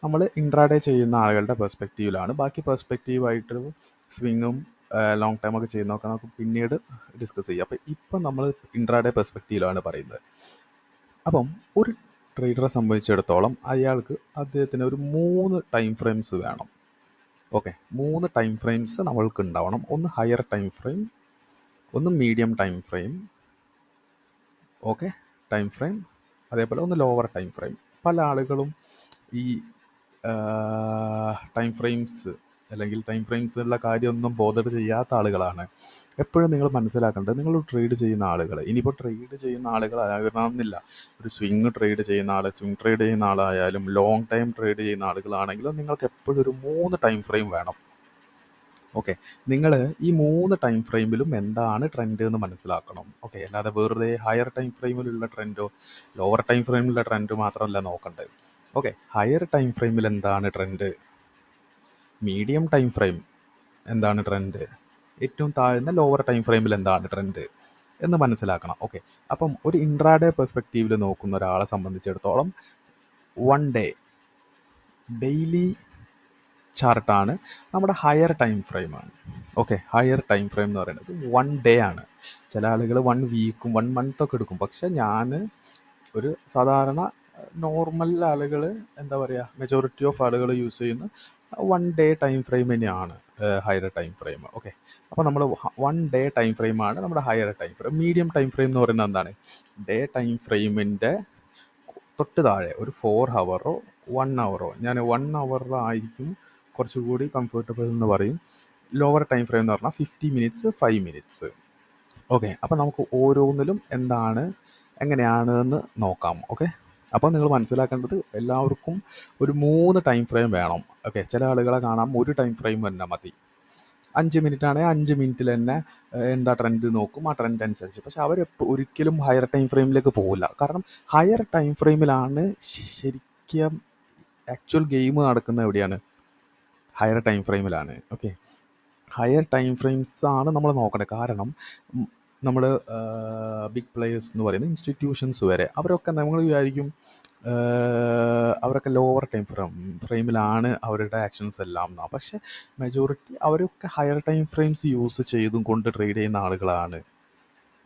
നമ്മൾ ഇൻട്രാഡേ ചെയ്യുന്ന ആളുകളുടെ പെർസ്പെക്റ്റീവിലാണ്. ബാക്കി പെർസ്പെക്റ്റീവായിട്ട് സ്വിങ്ങും ലോങ് ടൈമൊക്കെ ചെയ്യുന്നതൊക്കെ നമുക്ക് പിന്നീട് ഡിസ്കസ് ചെയ്യാം. അപ്പോൾ ഇപ്പം നമ്മൾ ഇൻട്രാഡേ പെർസ്പെക്റ്റീവിലാണ് പറയുന്നത്. അപ്പം ഒരു ട്രേഡറെ സംബന്ധിച്ചിടത്തോളം അദ്ദേഹത്തിന് ഒരു 3 ടൈം ഫ്രെയിംസ് വേണം. ഓക്കെ, 3 ടൈം ഫ്രെയിംസ് നമ്മൾക്ക് ഉണ്ടാവണം. ഒന്ന് ഹയർ ടൈം ഫ്രെയിം, ഒന്ന് medium time frame, okay time frame, അതേപോലെ ഒന്ന് ലോവർ ടൈം ഫ്രെയിം. പല ആളുകളും ഈ ടൈം ഫ്രെയിംസ് അല്ലെങ്കിൽ ടൈം ഫ്രെയിംസിലുള്ള കാര്യമൊന്നും ബോധർ ചെയ്യാത്ത ആളുകളാണ്. എപ്പോഴും നിങ്ങൾ മനസ്സിലാക്കേണ്ടത്, നിങ്ങൾ ട്രേഡ് ചെയ്യുന്ന ആളുകൾ, ഇനിയിപ്പോൾ ട്രേഡ് ചെയ്യുന്ന ആളുകളാകണമെന്നില്ല, ഒരു സ്വിങ് ട്രേഡ് ചെയ്യുന്ന ആൾ, സ്വിങ് ട്രേഡ് ചെയ്യുന്ന ആളായാലും ലോങ് ടൈം ട്രേഡ് ചെയ്യുന്ന ആളുകളാണെങ്കിലും നിങ്ങൾക്ക് എപ്പോഴും ഒരു 3 ടൈം ഫ്രെയിം വേണം. ഓക്കെ, നിങ്ങൾ ഈ 3 ടൈം ഫ്രെയിമിലും എന്താണ് ട്രെൻഡ് എന്ന് മനസ്സിലാക്കണം. ഓക്കെ, അല്ലാതെ വെറുതെ ഹയർ ടൈം ഫ്രെയിമിലുള്ള ട്രെൻഡോ ലോവർ ടൈം ഫ്രെയിമിലുള്ള ട്രെൻഡ് മാത്രമല്ല നോക്കേണ്ടത്. ഓക്കെ, ഹയർ ടൈം ഫ്രെയിമിൽ എന്താണ് ട്രെൻഡ്, മീഡിയം ടൈം ഫ്രെയിം എന്താണ് ട്രെൻഡ്, ഏറ്റവും താഴ്ന്ന ലോവർ ടൈം ഫ്രെയിമിൽ എന്താണ് ട്രെൻഡ് എന്ന് മനസ്സിലാക്കണം. ഓക്കെ, അപ്പം ഒരു ഇൻട്രാഡേ പെർസ്പെക്റ്റീവിൽ നോക്കുന്ന ഒരാളെ സംബന്ധിച്ചിടത്തോളം ഡെയിലി ചാർട്ടാണ് നമ്മുടെ ഹയർ ടൈം ഫ്രെയിമാണ്. ഓക്കെ, ഹയർ ടൈം ഫ്രെയിം എന്ന് പറയുന്നത് 1 ഡേ ആണ്. ചില ആളുകൾ 1 വീക്കും 1 മന്തൊക്കെ എടുക്കും. പക്ഷെ ഞാൻ ഒരു സാധാരണ നോർമൽ ആളുകൾ, എന്താ പറയുക, മെജോറിറ്റി ഓഫ് ആളുകൾ യൂസ് ചെയ്യുന്ന 1 ഡേ ടൈം ഫ്രെയിം തന്നെയാണ് ഹയർ ടൈം ഫ്രെയിം. ഓക്കെ, അപ്പോൾ നമ്മൾ 1 ഡേ ടൈം ഫ്രെയിമാണ് നമ്മുടെ higher time frame. Medium time frame എന്ന് പറയുന്നത് എന്താണ്, ഡേ ടൈം ഫ്രെയിമിൻ്റെ തൊട്ട് താഴെ ഒരു 4 ഹവറോ 1 ഹവറോ, ഞാൻ 1 ഹവറിലായിരിക്കും കുറച്ചുകൂടി കംഫർട്ടബിൾ എന്ന് പറയും. ലോവർ ടൈം ഫ്രെയിം എന്ന് പറഞ്ഞാൽ 50 മിനിറ്റ്സ് 5 മിനിറ്റ്സ്. ഓക്കെ, അപ്പോൾ നമുക്ക് ഓരോന്നിലും എങ്ങനെയാണ് എന്ന് നോക്കാം. ഓക്കെ, അപ്പോൾ നിങ്ങൾ മനസ്സിലാക്കേണ്ടത് എല്ലാവർക്കും ഒരു 3 ടൈം ഫ്രെയിം വേണം. ഓക്കെ, ചില ആളുകളെ കാണാം ഒരു ടൈം ഫ്രെയിം തന്നെ മതി. 5 മിനിറ്റ് ആണെങ്കിൽ 5 മിനിറ്റിൽ തന്നെ എന്താ ട്രെൻഡ് നോക്കും, ആ ട്രെൻഡ് അനുസരിച്ച്. പക്ഷെ അവർ ഒരിക്കലും ഹയർ ടൈം ഫ്രെയിമിലേക്ക് പോകില്ല. കാരണം ഹയർ ടൈം ഫ്രെയിമിലാണ് ശരിക്കും ആക്ച്വൽ ഗെയിം നടക്കുന്നത്. എവിടെയാണ്? ഹയർ ടൈം ഫ്രെയിമിലാണ്. ഓക്കെ, ഹയർ ടൈം ഫ്രെയിംസ് ആണ് നമ്മൾ നോക്കേണ്ടത്. കാരണം നമ്മൾ ബിഗ് പ്ലേയേഴ്സ് എന്ന് പറയുന്ന ഇൻസ്റ്റിറ്റ്യൂഷൻസ് വരെ അവരൊക്കെ നമ്മൾ വിചാരിക്കും അവരൊക്കെ ലോവർ ടൈം ഫ്രെയിമിലാണ് അവരുടെ ആക്ഷൻസ് എല്ലാം എന്നാണ്. പക്ഷേ മെജോറിറ്റി അവരൊക്കെ ഹയർ ടൈം ഫ്രെയിംസ് യൂസ് ചെയ്തും കൊണ്ട് ട്രേഡ് ചെയ്യുന്ന ആളുകളാണ്.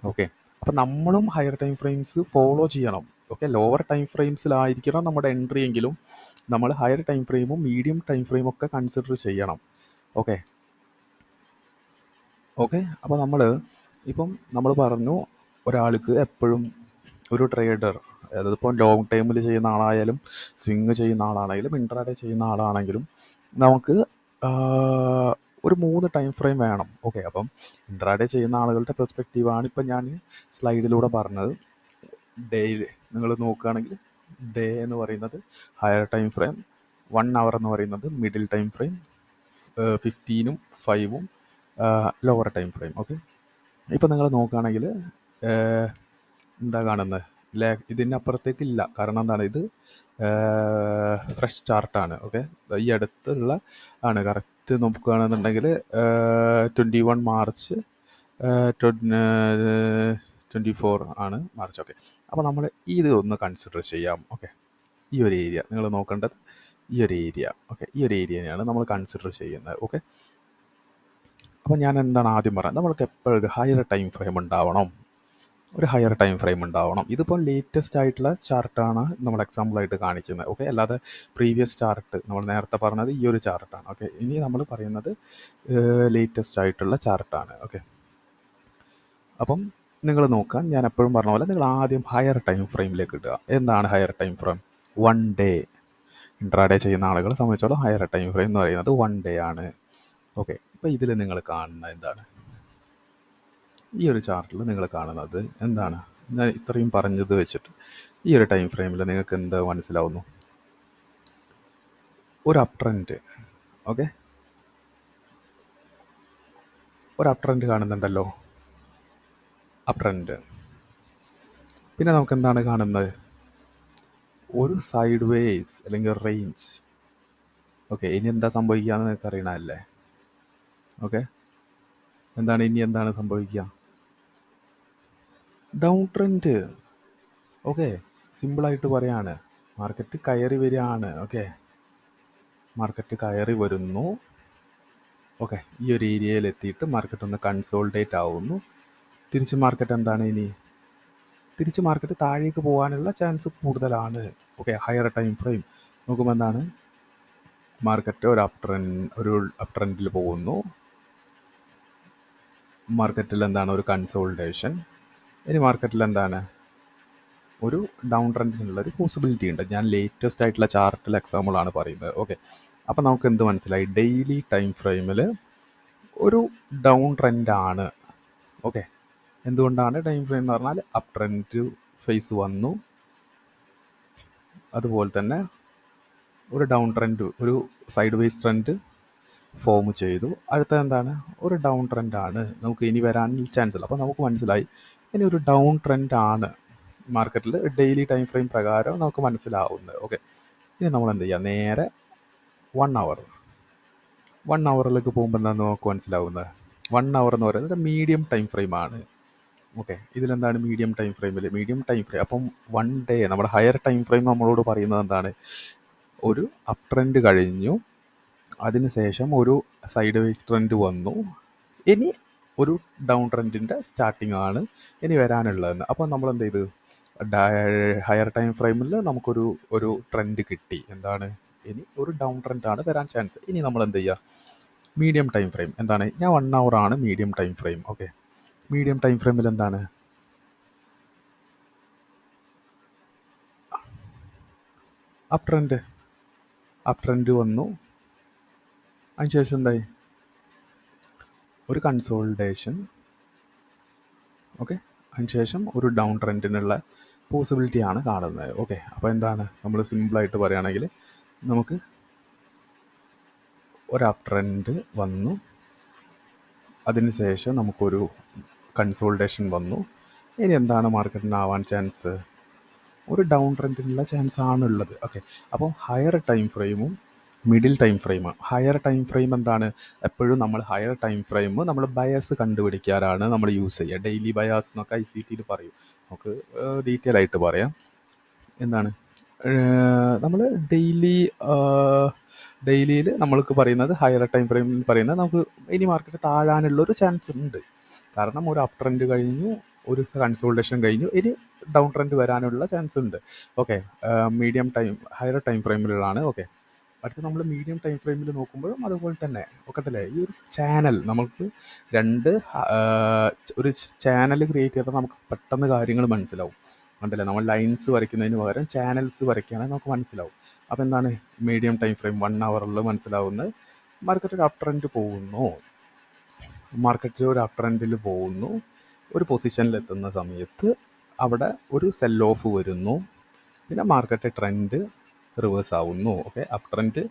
ഓക്കെ, അപ്പം നമ്മളും ഹയർ ടൈം ഫ്രെയിംസ് ഫോളോ ചെയ്യണം. ഓക്കെ, ലോവർ ടൈം ഫ്രെയിംസിലായിരിക്കണം നമ്മുടെ എൻട്രി എങ്കിലും നമ്മൾ ഹയർ ടൈം ഫ്രെയിമും മീഡിയം ടൈം ഫ്രെയിമും ഒക്കെ കൺസിഡർ ചെയ്യണം. Okay, okay. അപ്പോൾ നമ്മൾ പറഞ്ഞു ഒരാൾക്ക് എപ്പോഴും ഒരു ട്രേഡർ, അതിപ്പോൾ ലോങ് ടൈമിൽ ചെയ്യുന്ന ആളായാലും സ്വിങ് ചെയ്യുന്ന ആളാണെങ്കിലും ഇൻട്രാഡേ ചെയ്യുന്ന ആളാണെങ്കിലും നമുക്ക് ഒരു 3 ടൈം ഫ്രെയിം വേണം. ഓക്കെ. അപ്പം ഇൻട്രാഡേ ചെയ്യുന്ന ആളുകളുടെ പെർസ്പെക്റ്റീവാണ് ഇപ്പം ഞാൻ സ്ലൈഡിലൂടെ പറഞ്ഞത്. ഡേയിൽ നിങ്ങൾ നോക്കുകയാണെങ്കിൽ ഡേ എന്ന് പറയുന്നത് ഹയർ ടൈം ഫ്രെയിം, 1 അവർ എന്ന് പറയുന്നത് മിഡിൽ ടൈം ഫ്രെയിം, 15ഉം 5ഉം ലോവർ ടൈം ഫ്രെയിം. ഓക്കെ. ഇപ്പം നിങ്ങൾ നോക്കുകയാണെങ്കിൽ എന്താ കാണുന്നത്, ഇതിനപ്പുറത്തേക്ക് ഇല്ല. കാരണം എന്താണ്, ഇത് ഫ്രഷ് ചാർട്ടാണ്. ഓക്കെ. ഈ അടുത്തുള്ള ആണ്. കറക്റ്റ് നോക്കുകയാണെന്നുണ്ടെങ്കിൽ 21 മാർച്ച് 24 ആണ് മാർച്ച്. ഓക്കെ. അപ്പോൾ നമ്മൾ ഇത് ഒന്ന് കൺസിഡർ ചെയ്യാം. ഓക്കെ. ഈ ഒരു ഏരിയ നിങ്ങൾ നോക്കേണ്ടത്, ഈ ഒരു ഏരിയ. ഓക്കെ. ഈ ഒരു ഏരിയയാണ് നമ്മൾ കൺസിഡർ ചെയ്യുന്നത്. ഓക്കെ. അപ്പോൾ ഞാൻ എന്താണ് ആദ്യം പറയുന്നത്, നമ്മൾക്ക് എപ്പോഴും ഒരു ഹയർ ടൈം ഫ്രെയിം ഉണ്ടാവണം. ഇതിപ്പോൾ ലേറ്റസ്റ്റ് ആയിട്ടുള്ള ചാർട്ടാണ് നമ്മൾ എക്സാമ്പിളായിട്ട് കാണിക്കുന്നത്. ഓക്കെ. അല്ലാതെ പ്രീവിയസ് ചാർട്ട് നമ്മൾ നേരത്തെ പറഞ്ഞത് ഈ ഒരു ചാർട്ടാണ്. ഓക്കെ. ഇനി നമ്മൾ പറയുന്നത് ലേറ്റസ്റ്റ് ആയിട്ടുള്ള ചാർട്ടാണ്. ഓക്കെ. അപ്പം നിങ്ങൾ നോക്കാം, ഞാൻ എപ്പോഴും പറഞ്ഞ പോലെ നിങ്ങൾ ആദ്യം ഹയർ ടൈം ഫ്രെയിമിലേക്ക് ഇടുക. എന്താണ് higher time frame? 1 day. Intraday ചെയ്യുന്ന ആളുകളെ സംബന്ധിച്ചോളം ഹയർ ടൈം ഫ്രെയിം എന്ന് പറയുന്നത് 1 ഡേ ആണ്. ഓക്കെ. ഇപ്പോൾ ഇതിൽ നിങ്ങൾ കാണുന്നത് എന്താണ്? ഈ ഒരു ചാർട്ടിൽ നിങ്ങൾ കാണുന്നത് എന്താണ്? ഞാൻ ഇത്രയും പറഞ്ഞത് വെച്ചിട്ട് ഈ ഒരു ടൈം ഫ്രെയിമിൽ നിങ്ങൾക്ക് എന്ത് മനസ്സിലാവുന്നു? ഒരു അപ് ട്രെൻഡ്. ഓക്കെ. ഒരു അപ് ട്രെൻഡ് കാണുന്നുണ്ടല്ലോ, അപ് ട്രെൻഡ്. പിന്നെ നമുക്ക് എന്താണ് കാണുന്നത്? ഒരു സൈഡ് വേസ് അല്ലെങ്കിൽ റേഞ്ച്. ഓക്കെ. ഇനി എന്താ സംഭവിക്കുക എന്ന് നിങ്ങൾക്ക് അറിയണമല്ലേ? ഓക്കെ. എന്താണ് സംഭവിക്കുക? Down trend. ഓക്കെ. സിമ്പിളായിട്ട് പറയാണ്, മാർക്കറ്റ് കയറി വരികയാണ്. ഓക്കെ. മാർക്കറ്റ് കയറി വരുന്നു. ഓക്കെ. ഈ ഒരു ഏരിയയിൽ എത്തിയിട്ട് മാർക്കറ്റ് ഒന്ന് കൺസോൾഡേറ്റ് ആവുന്നു. തിരിച്ച് മാർക്കറ്റ് താഴേക്ക് പോകാനുള്ള ചാൻസ് കൂടുതലാണ്. ഓക്കെ. ഹയർ ടൈം ഫ്രെയിം നോക്കുമ്പോൾ എന്താണ്, മാർക്കറ്റ് ഒരു അപ് ട്രെൻഡിൽ പോകുന്നു. മാർക്കറ്റിൽ എന്താണ്, ഒരു കൺസോൾട്ടേഷൻ. ഇനി മാർക്കറ്റിൽ എന്താണ്, ഒരു ഡൗൺ ട്രെൻഡിനുള്ളൊരു പോസിബിലിറ്റി ഉണ്ട്. ഞാൻ ലേറ്റസ്റ്റ് ആയിട്ടുള്ള ചാർട്ടിൽ എക്സാമ്പിളാണ് പറയുന്നത്. ഓക്കെ. അപ്പം നമുക്ക് എന്ത് മനസ്സിലായി? ഡെയിലി ടൈം ഫ്രെയിമിൽ ഒരു ഡൗൺ ട്രെൻഡാണ്. ഓക്കെ. എന്തുകൊണ്ടാണ് ടൈം ഫ്രെയിം എന്ന് പറഞ്ഞാൽ അപ് ട്രെൻഡ് ഫേസ് വന്നു, അതുപോലെ തന്നെ ഒരു ഡൗൺ ട്രെൻഡ്, ഒരു സൈഡ് വേസ് ട്രെൻഡ് ഫോം ചെയ്തു. അടുത്തത് എന്താണ്, ഒരു ഡൗൺ ട്രെൻഡാണ്, നമുക്ക് ഇനി വരാൻ ചാൻസ് ഇല്ല. അപ്പോൾ നമുക്ക് മനസ്സിലായി ഇനി ഒരു ഡൗൺ ട്രെൻഡാണ് മാർക്കറ്റിൽ ഡെയിലി ടൈം ഫ്രെയിം പ്രകാരം നമുക്ക് മനസ്സിലാവുന്നത്. ഓക്കെ. ഇനി നമ്മൾ എന്ത് ചെയ്യുക, നേരെ 1 അവറിലേക്ക് പോകുമ്പോൾ എന്താണ് നമുക്ക് മനസ്സിലാവുന്നത്? 1 അവർ എന്ന് പറയുന്നത് മീഡിയം ടൈം ഫ്രെയിമാണ്. ഓക്കെ. ഇതിലെന്താണ് മീഡിയം ടൈം ഫ്രെയിം. അപ്പം 1 ഡേ നമ്മുടെ ഹയർ ടൈം ഫ്രെയിം നമ്മളോട് പറയുന്നത് എന്താണ്, ഒരു അപ് ട്രെൻഡ് കഴിഞ്ഞു, അതിനുശേഷം ഒരു സൈഡ് വേസ് ട്രെൻഡ് വന്നു, ഇനി ഒരു ഡൗൺ ട്രെൻഡിൻ്റെ സ്റ്റാർട്ടിംഗ് ആണ് ഇനി വരാനുള്ളതെന്ന്. അപ്പോൾ നമ്മൾ എന്ത് ചെയ്തു, ഹയർ ടൈം ഫ്രെയിമിൽ നമുക്കൊരു ട്രെൻഡ് കിട്ടി. എന്താണ്, ഇനി ഒരു ഡൗൺ ട്രെൻഡാണ് വരാൻ ചാൻസ്. ഇനി നമ്മൾ എന്ത് ചെയ്യുക, മീഡിയം ടൈം ഫ്രെയിം എന്താണ്, ഞാൻ 1 അവർ ആണ് medium time frame. Okay. Medium time ഫ്രെയിമിൽ എന്താണ്, അപ് ട്രെൻഡ് വന്നു, അതിനുശേഷം എന്തായി, ഒരു കൺസോൾട്ടേഷൻ. ഓക്കെ. അതിനുശേഷം ഒരു ഡൗൺ ട്രെൻഡിനുള്ള പോസിബിലിറ്റിയാണ് കാണുന്നത്. ഓക്കെ. അപ്പോൾ എന്താണ്, നമ്മൾ സിമ്പിളായിട്ട് പറയുകയാണെങ്കിൽ നമുക്ക് ഒരു അപ് ട്രെൻഡ് വന്നു, അതിനുശേഷം നമുക്കൊരു കൺസോൾട്ടേഷൻ വന്നു, ഇനി എന്താണ് മാർക്കറ്റിനാവാൻ ചാൻസ്, ഒരു ഡൗൺ ട്രെൻഡിനുള്ള ചാൻസ് ആണുള്ളത്. ഓക്കെ. അപ്പോൾ ഹയർ ടൈം ഫ്രെയിമും മിഡിൽ ടൈം ഫ്രെയിമാണ്. ഹയർ ടൈം ഫ്രെയിം എന്താണ്, എപ്പോഴും നമ്മൾ ഹയർ ടൈം ഫ്രെയിം നമ്മൾ ബയസ് കണ്ടുപിടിക്കാനാണ് നമ്മൾ യൂസ് ചെയ്യുക. ഡെയിലി ബയാസ് എന്നൊക്കെ ICTയിൽ പറയും. നമുക്ക് ഡീറ്റെയിൽ ആയിട്ട് പറയാം. എന്താണ്, നമ്മൾ ഡെയിലിയിൽ നമ്മൾക്ക് പറയുന്നത് ഹയർ ടൈം ഫ്രെയിം പറയുന്നത് നമുക്ക് ഇനി മാർക്കറ്റ് താഴാനുള്ളൊരു ചാൻസ് ഉണ്ട്. കാരണം ഒരു അപ് ട്രെൻഡ് കഴിഞ്ഞു, ഒരു കൺസോൾട്ടേഷൻ കഴിഞ്ഞു, ഇനി ഡൗൺ ട്രെൻഡ് വരാനുള്ള ചാൻസ് ഉണ്ട്. ഓക്കെ. ഹയർ ടൈം ഫ്രെയിമിലാണ്. ഓക്കെ. അടുത്ത് നമ്മൾ മീഡിയം ടൈം ഫ്രെയിമിൽ നോക്കുമ്പോഴും അതുപോലെ തന്നെ ഒക്കത്തില്ലേ. ഈ ഒരു ചാനൽ നമുക്ക് ഒരു ചാനൽ ക്രിയേറ്റ് ചെയ്താൽ നമുക്ക് പെട്ടെന്ന് കാര്യങ്ങൾ മനസ്സിലാവും. കണ്ടില്ലേ, നമ്മൾ ലൈൻസ് വരയ്ക്കുന്നതിന് പകരം ചാനൽസ് വരയ്ക്കുകയാണെങ്കിൽ നമുക്ക് മനസ്സിലാവും. അപ്പോൾ എന്താണ് മീഡിയം ടൈം ഫ്രെയിം 1 hourൽ മനസ്സിലാവുന്നത്. മാർക്കറ്റ് ഒരു അപ് ട്രെൻഡ് പോകുന്നു, ഒരു പൊസിഷനിൽ എത്തുന്ന സമയത്ത് അവിടെ ഒരു സെൽ ഓഫ് വരുന്നു, പിന്നെ മാർക്കറ്റ് ട്രെൻഡ് റിവേഴ്സ് ആവുന്നു. Okay, up trend,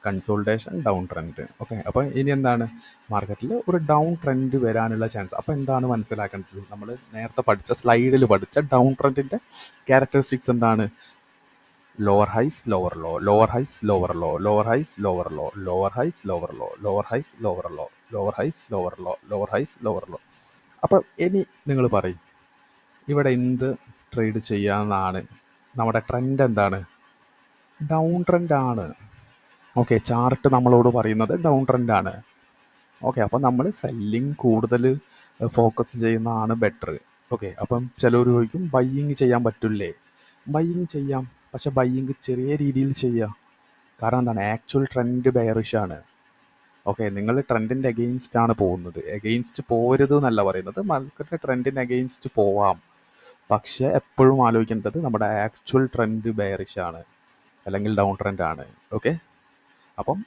consultation, down trend. Okay, അപ്പോൾ ഇനി എന്താണ് മാർക്കറ്റിൽ ഒരു ഡൗൺ ട്രെൻഡ് വരാനുള്ള ചാൻസ്. അപ്പോൾ എന്താണ് മനസ്സിലാക്കേണ്ടത്? നമ്മൾ നേരത്തെ പഠിച്ച സ്ലൈഡിൽ പഠിച്ച ഡൗൺ ട്രെൻഡിൻ്റെ ക്യാരക്ടറിസ്റ്റിക്സ് എന്താണ്? Lower highs, lower low, lower highs, lower low, lower highs, lower low, lower highs, lower low, lower highs, lower low, lower highs, lower low, lower highs, lower law. അപ്പോൾ ഇനി നിങ്ങൾ പറയും, ഇവിടെ എന്ത് ട്രേഡ് ചെയ്യാമെന്നാണ്? നമ്മുടെ trend എന്താണ്? ഡൗൺ ട്രെൻഡാണ്. ഓക്കെ, ചാർട്ട് നമ്മളോട് പറയുന്നത് ഡൗൺ ട്രെൻഡാണ്. ഓക്കെ, അപ്പം നമ്മൾ സെല്ലിങ് കൂടുതൽ ഫോക്കസ് ചെയ്യുന്നതാണ് ബെറ്റർ. ഓക്കെ, അപ്പം ചിലർ ചോദിക്കും ബയ്യിങ് ചെയ്യാൻ പറ്റില്ലേ? ബയ്യിങ് ചെയ്യാം, പക്ഷെ ബയ്യിങ് ചെറിയ രീതിയിൽ ചെയ്യാം. കാരണം എന്താണ്? Actual trend ബെയറിഷാണ്. ഓക്കെ, നിങ്ങൾ ട്രെൻഡിൻ്റെ എഗെയിൻസ്റ്റ് ആണ് പോകുന്നത്. എഗെയിൻസ്റ്റ് പോകരുത് എന്നല്ല പറയുന്നത്, മാർക്കറ്റ് ട്രെൻഡിന് എഗെയിൻസ്റ്റ് പോവാം. പക്ഷേ എപ്പോഴും ആലോചിക്കേണ്ടത് നമ്മുടെ ആക്ച്വൽ ട്രെൻഡ് ബെയറിഷാണ്, അല്ലെങ്കിൽ ഡൗൺ ട്രെൻഡാണ്. ഓക്കെ, അപ്പം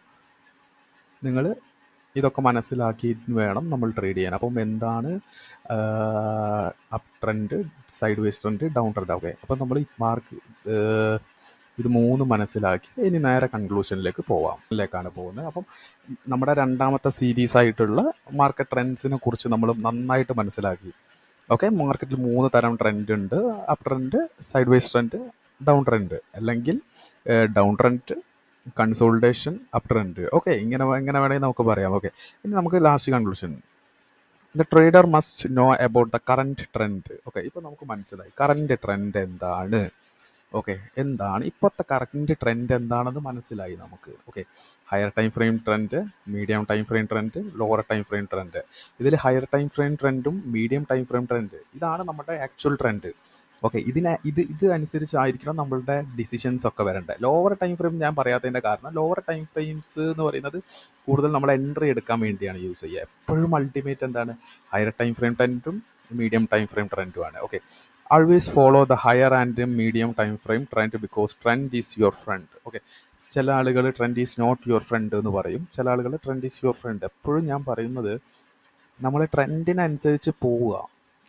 നിങ്ങൾ ഇതൊക്കെ മനസ്സിലാക്കി വേണം നമ്മൾ ട്രേഡ് ചെയ്യാൻ. അപ്പം എന്താണ് up trend, sideways trend, down trend? Okay, അപ്പം നമ്മൾ ഈ ഇത് 3 മനസ്സിലാക്കി ഇനി നേരെ കൺക്ലൂഷനിലേക്ക് ലേക്കാണ് പോകുന്നത്. അപ്പം നമ്മുടെ രണ്ടാമത്തെ സീരീസ് ആയിട്ടുള്ള മാർക്കറ്റ് ട്രെൻഡ്സിനെ കുറിച്ച് നമ്മൾ നന്നായിട്ട് മനസ്സിലാക്കി. ഓക്കെ, മാർക്കറ്റിൽ 3 തരം ട്രെൻഡ് ഉണ്ട്: up trend, sideways trend, down trend, അല്ലെങ്കിൽ down trend, consolidation, up trend. Okay, ഇങ്ങനെ വേണമെങ്കിൽ നമുക്ക് പറയാം. ഓക്കെ, ഇനി നമുക്ക് last conclusion. The trader must know about the current trend. Okay, ഇപ്പോൾ നമുക്ക് മനസ്സിലായി കറൻറ്റ് ട്രെൻഡ് എന്താണ്. ഓക്കെ, എന്താണ് ഇപ്പോഴത്തെ കറൻറ്റ് ട്രെൻഡ് എന്താണെന്ന് മനസ്സിലായി നമുക്ക്. Okay, higher time frame trend, medium time frame trend, lower time frame trend. ഇതിൽ ഹയർ ടൈം ഫ്രെയിം ട്രെൻഡും മീഡിയം ടൈം ഫ്രെയിം ട്രെൻഡ് ഇതാണ് നമ്മുടെ ആക്ച്വൽ ട്രെൻഡ്. ഓക്കെ, ഇത് അനുസരിച്ചായിരിക്കണം നമ്മളുടെ ഡിസിഷൻസ് ഒക്കെ വരേണ്ടത്. ലോവർ ടൈം ഫ്രെയിം ഞാൻ പറയാത്തതിൻ്റെ കാരണം, ലോവർ ടൈം ഫ്രെയിംസ് എന്ന് പറയുന്നത് കൂടുതൽ നമ്മൾ എൻട്രി എടുക്കാൻ വേണ്ടിയാണ് യൂസ് ചെയ്യുക. എപ്പോഴും അൾട്ടിമേറ്റ് എന്താണ്? ഹയർ ടൈം ഫ്രെയിം ട്രെൻഡും മീഡിയം ടൈം ഫ്രെയിം ട്രെൻഡുമാണ്. Okay, always follow the higher and medium time frame trend because trend is your friend. Okay, ചില ആളുകൾ trend is not your friend എന്ന് പറയും, ചില ആളുകൾ ട്രെൻഡ് ഈസ് യുവർ ഫ്രണ്ട്. എപ്പോഴും ഞാൻ പറയുന്നത് നമ്മൾ ട്രെൻഡിനനുസരിച്ച് പോവുക.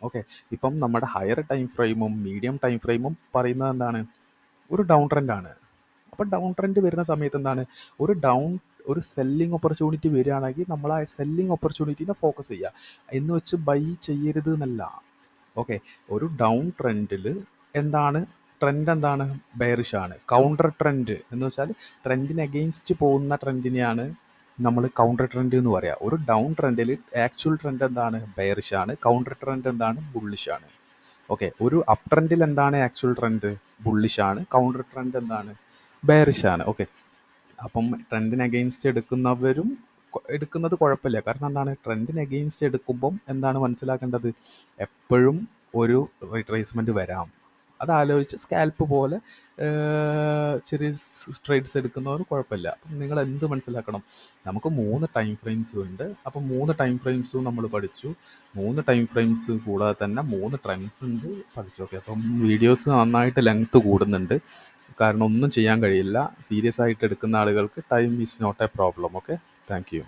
ഓക്കെ, ഇപ്പം നമ്മുടെ ഹയർ ടൈം ഫ്രെയിമും മീഡിയം ടൈം ഫ്രെയിമും പറയുന്നത് എന്താണ്? ഒരു ഡൗൺ ട്രെൻഡാണ്. അപ്പോൾ ഡൗൺ ട്രെൻഡ് വരുന്ന സമയത്ത് എന്താണ്? ഒരു സെല്ലിംഗ് ഓപ്പർച്യൂണിറ്റി വരികയാണെങ്കിൽ നമ്മൾ ആ സെല്ലിംഗ് ഓപ്പർച്യൂണിറ്റീനെ ഫോക്കസ് ചെയ്യുക, എന്ന് വെച്ച് ബൈ ചെയ്യരുത് എന്നല്ല. ഓക്കെ, ഒരു ഡൗൺ ട്രെൻഡിൽ എന്താണ് ട്രെൻഡ്? എന്താണ്? ബെയറിഷാണ്. കൗണ്ടർ ട്രെൻഡ് എന്ന് വെച്ചാൽ ട്രെൻഡിന് അഗെയിൻസ്റ്റ് പോകുന്ന ട്രെൻഡിനെയാണ് നമ്മൾ കൗണ്ടർ ട്രെൻഡ് എന്ന് പറയുക. ഒരു ഡൗൺ ട്രെൻഡിൽ ആക്ച്വൽ ട്രെൻഡ് എന്താണ്? ബെയറിഷാണ്. കൗണ്ടർ ട്രെൻഡ് എന്താണ്? ബുള്ളിഷാണ്. ഓക്കെ, ഒരു അപ് ട്രെൻഡിൽ എന്താണ് ആക്ച്വൽ ട്രെൻഡ്? ബുള്ളിഷാണ്. കൗണ്ടർ ട്രെൻഡ് എന്താണ്? ബെയറിഷാണ്. ഓക്കെ, അപ്പം ട്രെൻഡിന് അഗെയിൻസ്റ്റ് എടുക്കുന്നത് കുഴപ്പമില്ല. കാരണം എന്താണ്? ട്രെൻഡിന് അഗെയിൻസ്റ്റ് എടുക്കുമ്പം എന്താണ് മനസ്സിലാക്കേണ്ടത്? എപ്പോഴും ഒരു റിട്രേസ്മെൻറ്റ് വരാം. അതാലോചിച്ച് സ്കാൽപ്പ് പോലെ ചെറിയ ട്രേഡ്സ് എടുക്കുന്നവർ കുഴപ്പമില്ല. അപ്പം നിങ്ങൾ എന്ത് മനസ്സിലാക്കണം? നമുക്ക് 3 ടൈം ഫ്രെയിംസും ഉണ്ട്. അപ്പം 3 ടൈം ഫ്രെയിംസും നമ്മൾ പഠിച്ചു. 3 ടൈം ഫ്രെയിംസ് കൂടാതെ തന്നെ 3 ട്രെൻഡ്സ് ഉണ്ട് പഠിച്ചു. ഓക്കെ, അപ്പം വീഡിയോസ് നന്നായിട്ട് ലെങ്ത്ത് കൂടുന്നുണ്ട്, കാരണം ഒന്നും ചെയ്യാൻ കഴിയില്ല. സീരിയസ് ആയിട്ട് എടുക്കുന്ന ആളുകൾക്ക് time is not a problem. Okay, thank U.